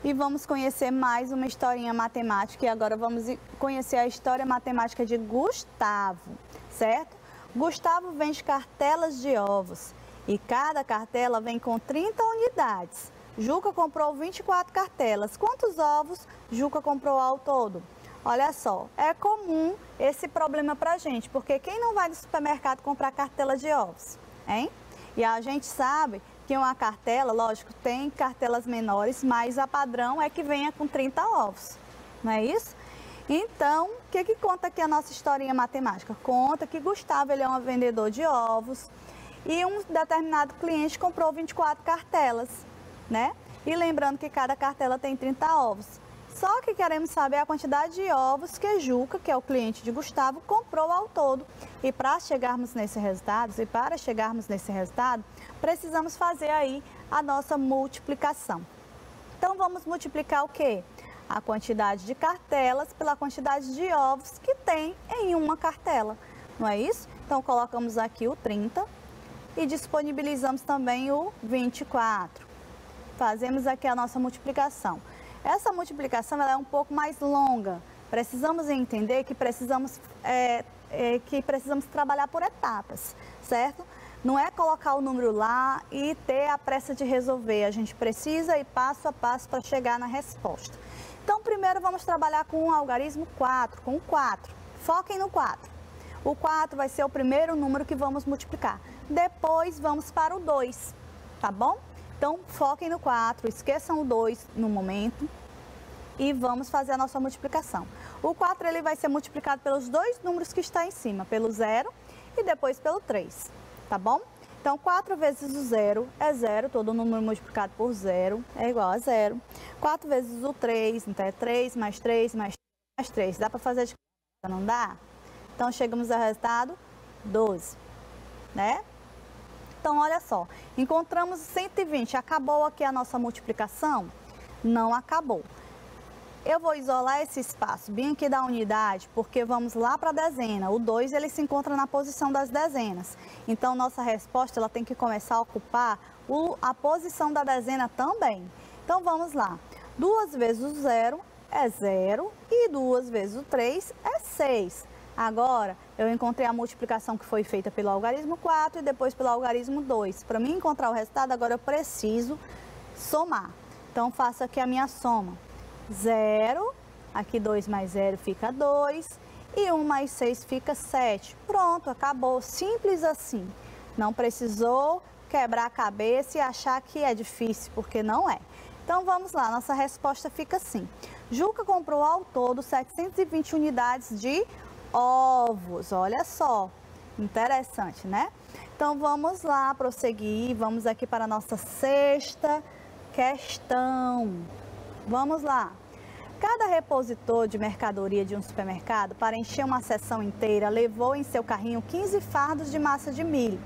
e vamos conhecer mais uma historinha matemática. E agora vamos conhecer a história matemática de Gustavo, certo? Gustavo vende cartelas de ovos e cada cartela vem com 30 unidades. Juca comprou 24 cartelas. Quantos ovos Juca comprou ao todo? Olha só, é comum esse problema pra gente, porque quem não vai no supermercado comprar cartela de ovos, hein? E a gente sabe que uma cartela, lógico, tem cartelas menores, mas a padrão é que venha com 30 ovos, não é isso? Então, o que conta aqui a nossa historinha matemática? Conta que Gustavo, ele é um vendedor de ovos e um determinado cliente comprou 24 cartelas, né? E lembrando que cada cartela tem 30 ovos. Só que queremos saber a quantidade de ovos que Juca, que é o cliente de Gustavo, comprou ao todo. E para chegarmos nesse resultado, precisamos fazer aí a nossa multiplicação. Então, vamos multiplicar o quê? A quantidade de cartelas pela quantidade de ovos que tem em uma cartela, não é isso? Então, colocamos aqui o 30 e disponibilizamos também o 24. Fazemos aqui a nossa multiplicação. Essa multiplicação ela é um pouco mais longa. Precisamos entender que precisamos trabalhar por etapas, certo? Não é colocar o número lá e ter a pressa de resolver. A gente precisa ir passo a passo para chegar na resposta. Então, primeiro vamos trabalhar com o algarismo 4, com o 4. Foquem no 4. O 4 vai ser o primeiro número que vamos multiplicar. Depois vamos para o 2, tá bom? Então, foquem no 4, esqueçam o 2 no momento e vamos fazer a nossa multiplicação. O 4 ele vai ser multiplicado pelos dois números que está em cima, pelo 0 e depois pelo 3, tá bom? Então, 4 vezes o 0 é 0, todo número multiplicado por 0 é igual a 0. 4 vezes o 3, então é 3 mais 3 mais 3 mais 3. Dá para fazer de conta, não dá? Então, chegamos ao resultado 12, né? Então, olha só, encontramos 120. Acabou aqui a nossa multiplicação? Não acabou. Eu vou isolar esse espaço bem aqui da unidade, porque vamos lá para a dezena. O 2, ele se encontra na posição das dezenas. Então, nossa resposta ela tem que começar a ocupar a posição da dezena também. Então, vamos lá. 2 vezes o 0 é 0 e 2 vezes o 3 é 6. Agora, eu encontrei a multiplicação que foi feita pelo algarismo 4 e depois pelo algarismo 2. Para mim encontrar o resultado, agora eu preciso somar. Então, faço aqui a minha soma. 0, aqui 2 mais 0 fica 2 e 1 mais 6 fica 7. Pronto, acabou. Simples assim. Não precisou quebrar a cabeça e achar que é difícil, porque não é. Então, vamos lá. Nossa resposta fica assim. Juca comprou ao todo 720 unidades de ovos, olha só, interessante, né? Então, vamos lá, prosseguir, vamos aqui para a nossa sexta questão. Vamos lá. Cada repositor de mercadoria de um supermercado, para encher uma seção inteira, levou em seu carrinho 15 fardos de massa de milho.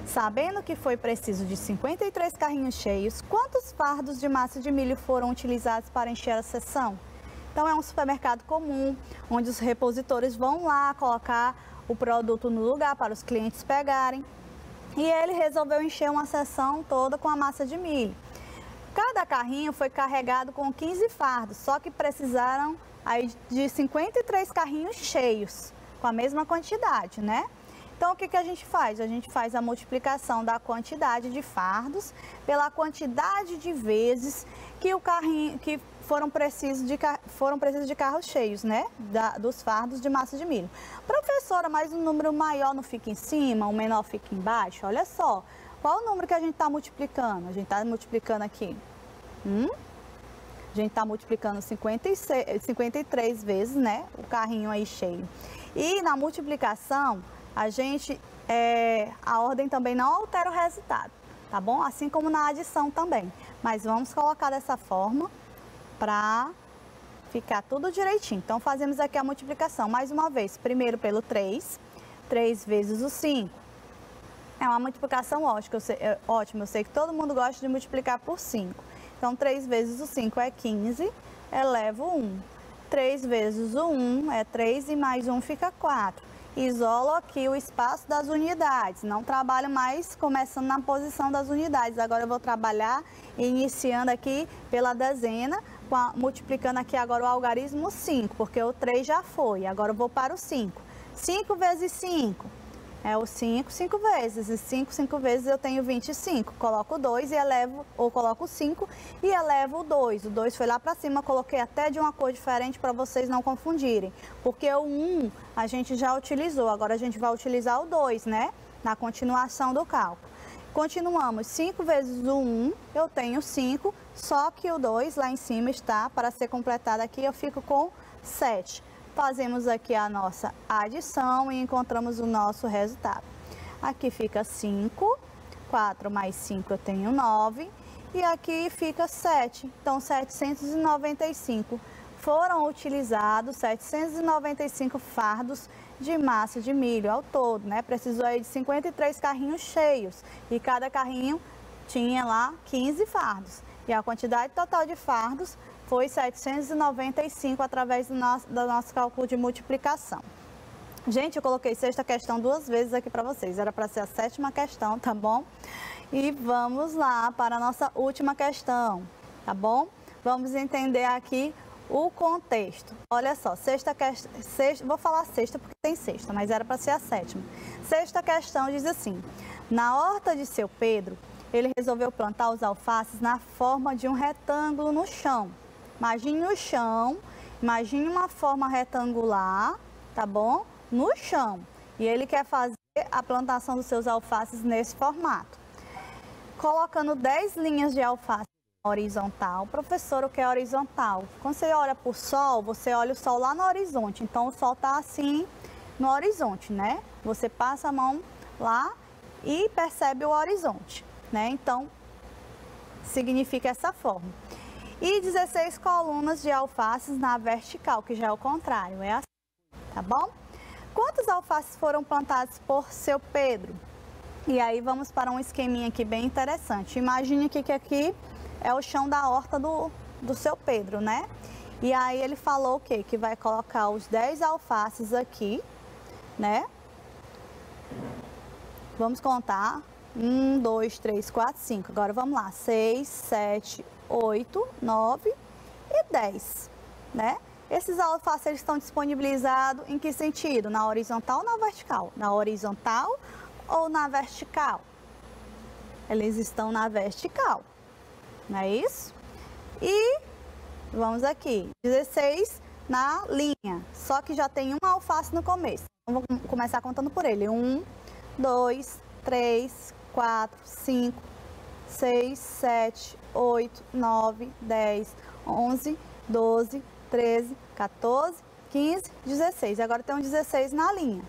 Sabendo que foi preciso de 53 carrinhos cheios, quantos fardos de massa de milho foram utilizados para encher a seção? Então, é um supermercado comum, onde os repositores vão lá colocar o produto no lugar para os clientes pegarem. E ele resolveu encher uma seção toda com a massa de milho. Cada carrinho foi carregado com 15 fardos, só que precisaram aí de 53 carrinhos cheios, com a mesma quantidade, né? Então, o que a gente faz? A gente faz a multiplicação da quantidade de fardos pela quantidade de vezes que o carrinho, que foram precisos de carros cheios, né? Dos fardos de massa de milho. Professora, mas o número maior não fica em cima, o menor fica embaixo? Olha só, qual o número que a gente está multiplicando? A gente está multiplicando aqui. A gente está multiplicando 53 vezes, né? O carrinho aí cheio. E na multiplicação, a ordem também não altera o resultado, tá bom? Assim como na adição também. Mas vamos colocar dessa forma para ficar tudo direitinho. Então, fazemos aqui a multiplicação. Mais uma vez, primeiro pelo 3. 3 vezes o 5. É uma multiplicação ótima. Eu sei que todo mundo gosta de multiplicar por 5. Então, 3 vezes o 5 é 15, elevo 1. 3 vezes o 1 é 3 e mais 1 fica 4. Isolo aqui o espaço das unidades, não trabalho mais começando na posição das unidades. Agora eu vou trabalhar iniciando aqui pela dezena, multiplicando aqui agora o algarismo 5, porque o 3 já foi. Agora eu vou para o 5. 5 vezes 5 é o 5, 5 vezes. E 5 vezes eu tenho 25. Coloco 2 e elevo, ou coloco 5 e elevo o 2. O 2 foi lá para cima, coloquei até de uma cor diferente para vocês não confundirem. Porque o 1 a gente já utilizou, agora a gente vai utilizar o 2, né? Na continuação do cálculo. Continuamos, 5 vezes o 1, eu tenho 5, só que o 2 lá em cima está, para ser completado aqui, eu fico com 7. Fazemos aqui a nossa adição e encontramos o nosso resultado. Aqui fica 5, 4 mais 5 eu tenho 9 e aqui fica 7. Então, 795 foram utilizados 795 fardos de massa de milho ao todo, né? Precisou aí de 53 carrinhos cheios e cada carrinho tinha lá 15 fardos. E a quantidade total de fardos foi 795 através do nosso cálculo de multiplicação. Gente, eu coloquei sexta questão 2 vezes aqui para vocês. Era para ser a 7ª questão, tá bom? E vamos lá para a nossa última questão, tá bom? Vamos entender aqui o contexto. Olha só, vou falar sexta porque tem sexta, mas era para ser a 7ª. Sexta questão diz assim: na horta de seu Pedro, ele resolveu plantar os alfaces na forma de um retângulo no chão. Imagine o chão, imagine uma forma retangular, tá bom? No chão. E ele quer fazer a plantação dos seus alfaces nesse formato. Colocando 10 linhas de alface horizontal. Professor, o que é horizontal? Quando você olha para o sol, você olha o sol lá no horizonte. Então, o sol está assim no horizonte, né? Você passa a mão lá e percebe o horizonte, né? Então, significa essa forma. E 16 colunas de alfaces na vertical, que já é o contrário, é assim, tá bom? Quantos alfaces foram plantados por seu Pedro? E aí vamos para um esqueminha aqui bem interessante. Imagine que aqui é o chão da horta do seu Pedro, né? E aí ele falou o quê? Que vai colocar os 10 alfaces aqui, né? Vamos contar. 1, 2, 3, 4, 5. Agora vamos lá. 6, 7, 8, 9 e 10, né? Esses alfaces eles estão disponibilizados em que sentido? Na horizontal ou na vertical? Na horizontal ou na vertical? Eles estão na vertical, não é isso? E vamos aqui, 16 na linha, só que já tem uma alface no começo. Então, vamos começar contando por ele. 1, 2, 3, 4, 5, 6, 7, 8, 9, 10, 11, 12, 13, 14, 15, 16. Agora tem um 16 na linha,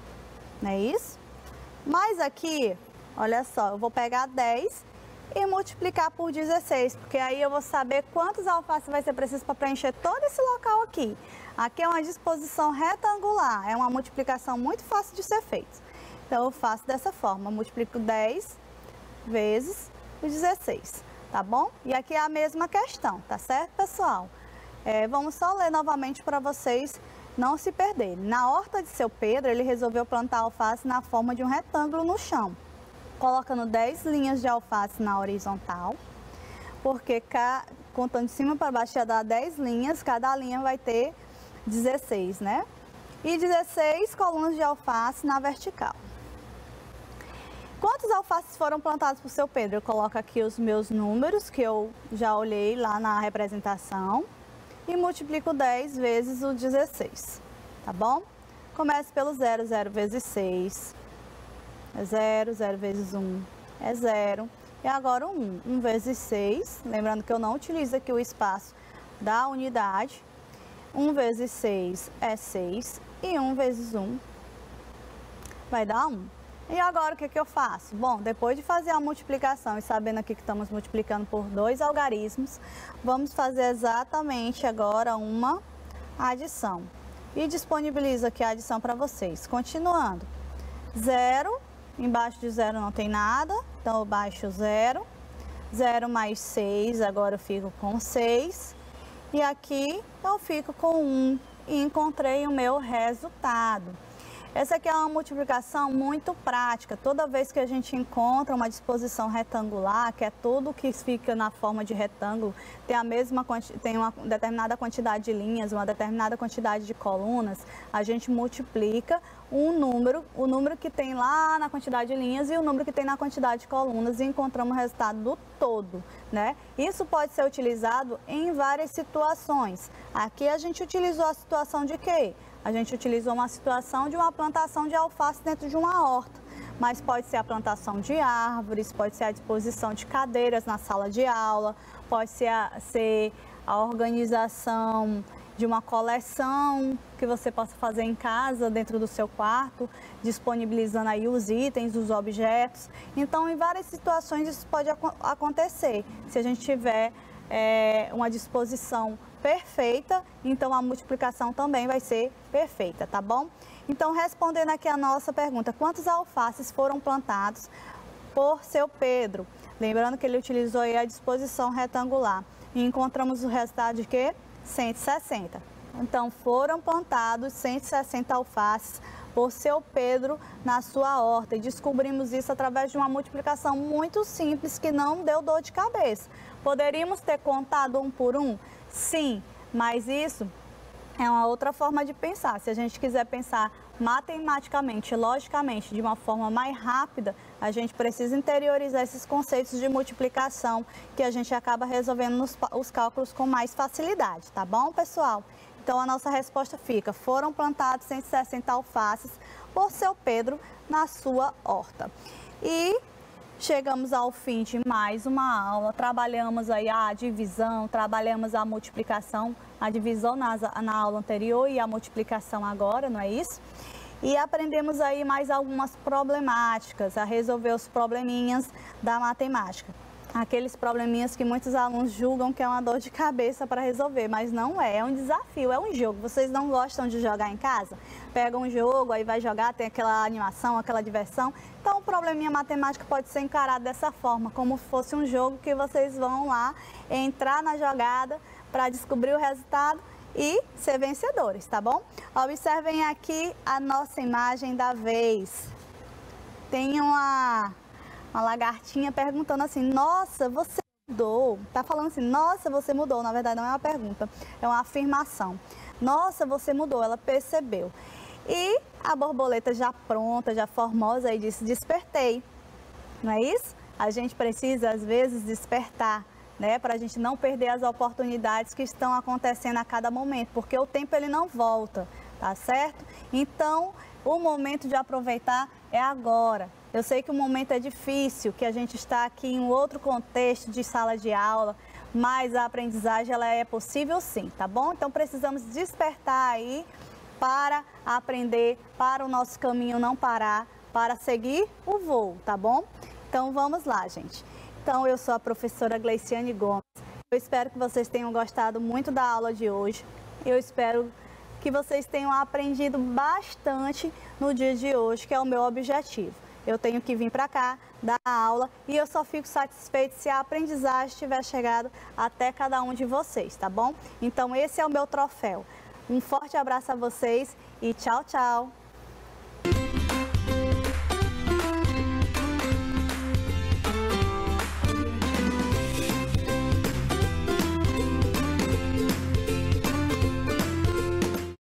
não é isso? Mas aqui, olha só, eu vou pegar 10 e multiplicar por 16, porque aí eu vou saber quantos alfaces vai ser preciso para preencher todo esse local aqui. Aqui é uma disposição retangular, é uma multiplicação muito fácil de ser feita. Então, eu faço dessa forma, multiplico 10 vezes o 16, tá bom? E aqui é a mesma questão, tá certo, pessoal? Vamos só ler novamente para vocês não se perderem. Na horta de seu Pedro, ele resolveu plantar alface na forma de um retângulo no chão, colocando 10 linhas de alface na horizontal, porque contando de cima para baixo ia dar 10 linhas, cada linha vai ter 16, né? E 16 colunas de alface na vertical. Quantos alfaces foram plantados por seu Pedro? Eu coloco aqui os meus números, que eu já olhei lá na representação, e multiplico 10 vezes o 16, tá bom? Comece pelo 0, 0 vezes 6, é 0, 0 vezes 1, é 0. E agora o 1, 1 vezes 6, lembrando que eu não utilizo aqui o espaço da unidade. 1 vezes 6 é 6 e 1 vezes 1 vai dar 1. E agora o que eu faço? Bom, depois de fazer a multiplicação e sabendo aqui que estamos multiplicando por 2 algarismos, vamos fazer exatamente agora uma adição. E disponibilizo aqui a adição para vocês. Continuando, 0, embaixo de 0 não tem nada, então eu baixo 0. 0 mais 6, agora eu fico com 6. E aqui eu fico com 1 e encontrei o meu resultado. Essa aqui é uma multiplicação muito prática. Toda vez que a gente encontra uma disposição retangular, que é tudo que fica na forma de retângulo, tem uma determinada quantidade de linhas, uma determinada quantidade de colunas, a gente multiplica o número que tem lá na quantidade de linhas e o número que tem na quantidade de colunas e encontramos o resultado do todo, né? Isso pode ser utilizado em várias situações. Aqui a gente utilizou a situação de quê? A gente utilizou uma situação de uma plantação de alface dentro de uma horta, mas pode ser a plantação de árvores, pode ser a disposição de cadeiras na sala de aula, pode ser a organização de uma coleção que você possa fazer em casa, dentro do seu quarto, disponibilizando aí os itens, os objetos. Então, em várias situações isso pode acontecer. Se a gente tiver uma disposição perfeita, então a multiplicação também vai ser perfeita, tá bom? Então, respondendo aqui a nossa pergunta, quantos alfaces foram plantados por seu Pedro? Lembrando que ele utilizou aí a disposição retangular. E encontramos o resultado de quê? 160. Então, foram plantados 160 alfaces por seu Pedro na sua horta. E descobrimos isso através de uma multiplicação muito simples que não deu dor de cabeça. Poderíamos ter contado um por um? Sim, mas isso é uma outra forma de pensar. Se a gente quiser pensar matematicamente, logicamente, de uma forma mais rápida, a gente precisa interiorizar esses conceitos de multiplicação que a gente acaba resolvendo os cálculos com mais facilidade, tá bom, pessoal? Então, a nossa resposta fica: foram plantados 160 alfaces por seu Pedro na sua horta. E chegamos ao fim de mais uma aula, trabalhamos aí a divisão, trabalhamos a multiplicação, a divisão na aula anterior e a multiplicação agora, não é isso? E aprendemos aí mais algumas problemáticas, a resolver os probleminhas da matemática. Aqueles probleminhas que muitos alunos julgam que é uma dor de cabeça para resolver, mas não é um desafio, é um jogo. Vocês não gostam de jogar em casa? Pega um jogo, aí vai jogar, tem aquela animação, aquela diversão. Então, o probleminha matemático pode ser encarado dessa forma, como se fosse um jogo que vocês vão lá entrar na jogada para descobrir o resultado e ser vencedores, tá bom? Observem aqui a nossa imagem da vez. Tem uma lagartinha perguntando assim: nossa, você mudou. Tá falando assim: nossa, você mudou. Na verdade, não é uma pergunta, é uma afirmação. Nossa, você mudou, ela percebeu. E a borboleta já pronta, já formosa, aí disse: despertei. Não é isso? A gente precisa, às vezes, despertar, né? Para a gente não perder as oportunidades que estão acontecendo a cada momento, porque o tempo ele não volta, tá certo? Então, o momento de aproveitar é agora. Eu sei que o momento é difícil, que a gente está aqui em outro contexto de sala de aula, mas a aprendizagem ela é possível sim, tá bom? Então precisamos despertar aí para aprender, para o nosso caminho não parar, para seguir o voo, tá bom? Então vamos lá, gente. Então eu sou a professora Gleiciane Gomes. Eu espero que vocês tenham gostado muito da aula de hoje. Eu espero que vocês tenham aprendido bastante no dia de hoje, que é o meu objetivo. eu tenho que vir para cá, dar aula, e eu só fico satisfeito se a aprendizagem tiver chegado até cada um de vocês, tá bom? Então esse é o meu troféu. Um forte abraço a vocês e tchau, tchau!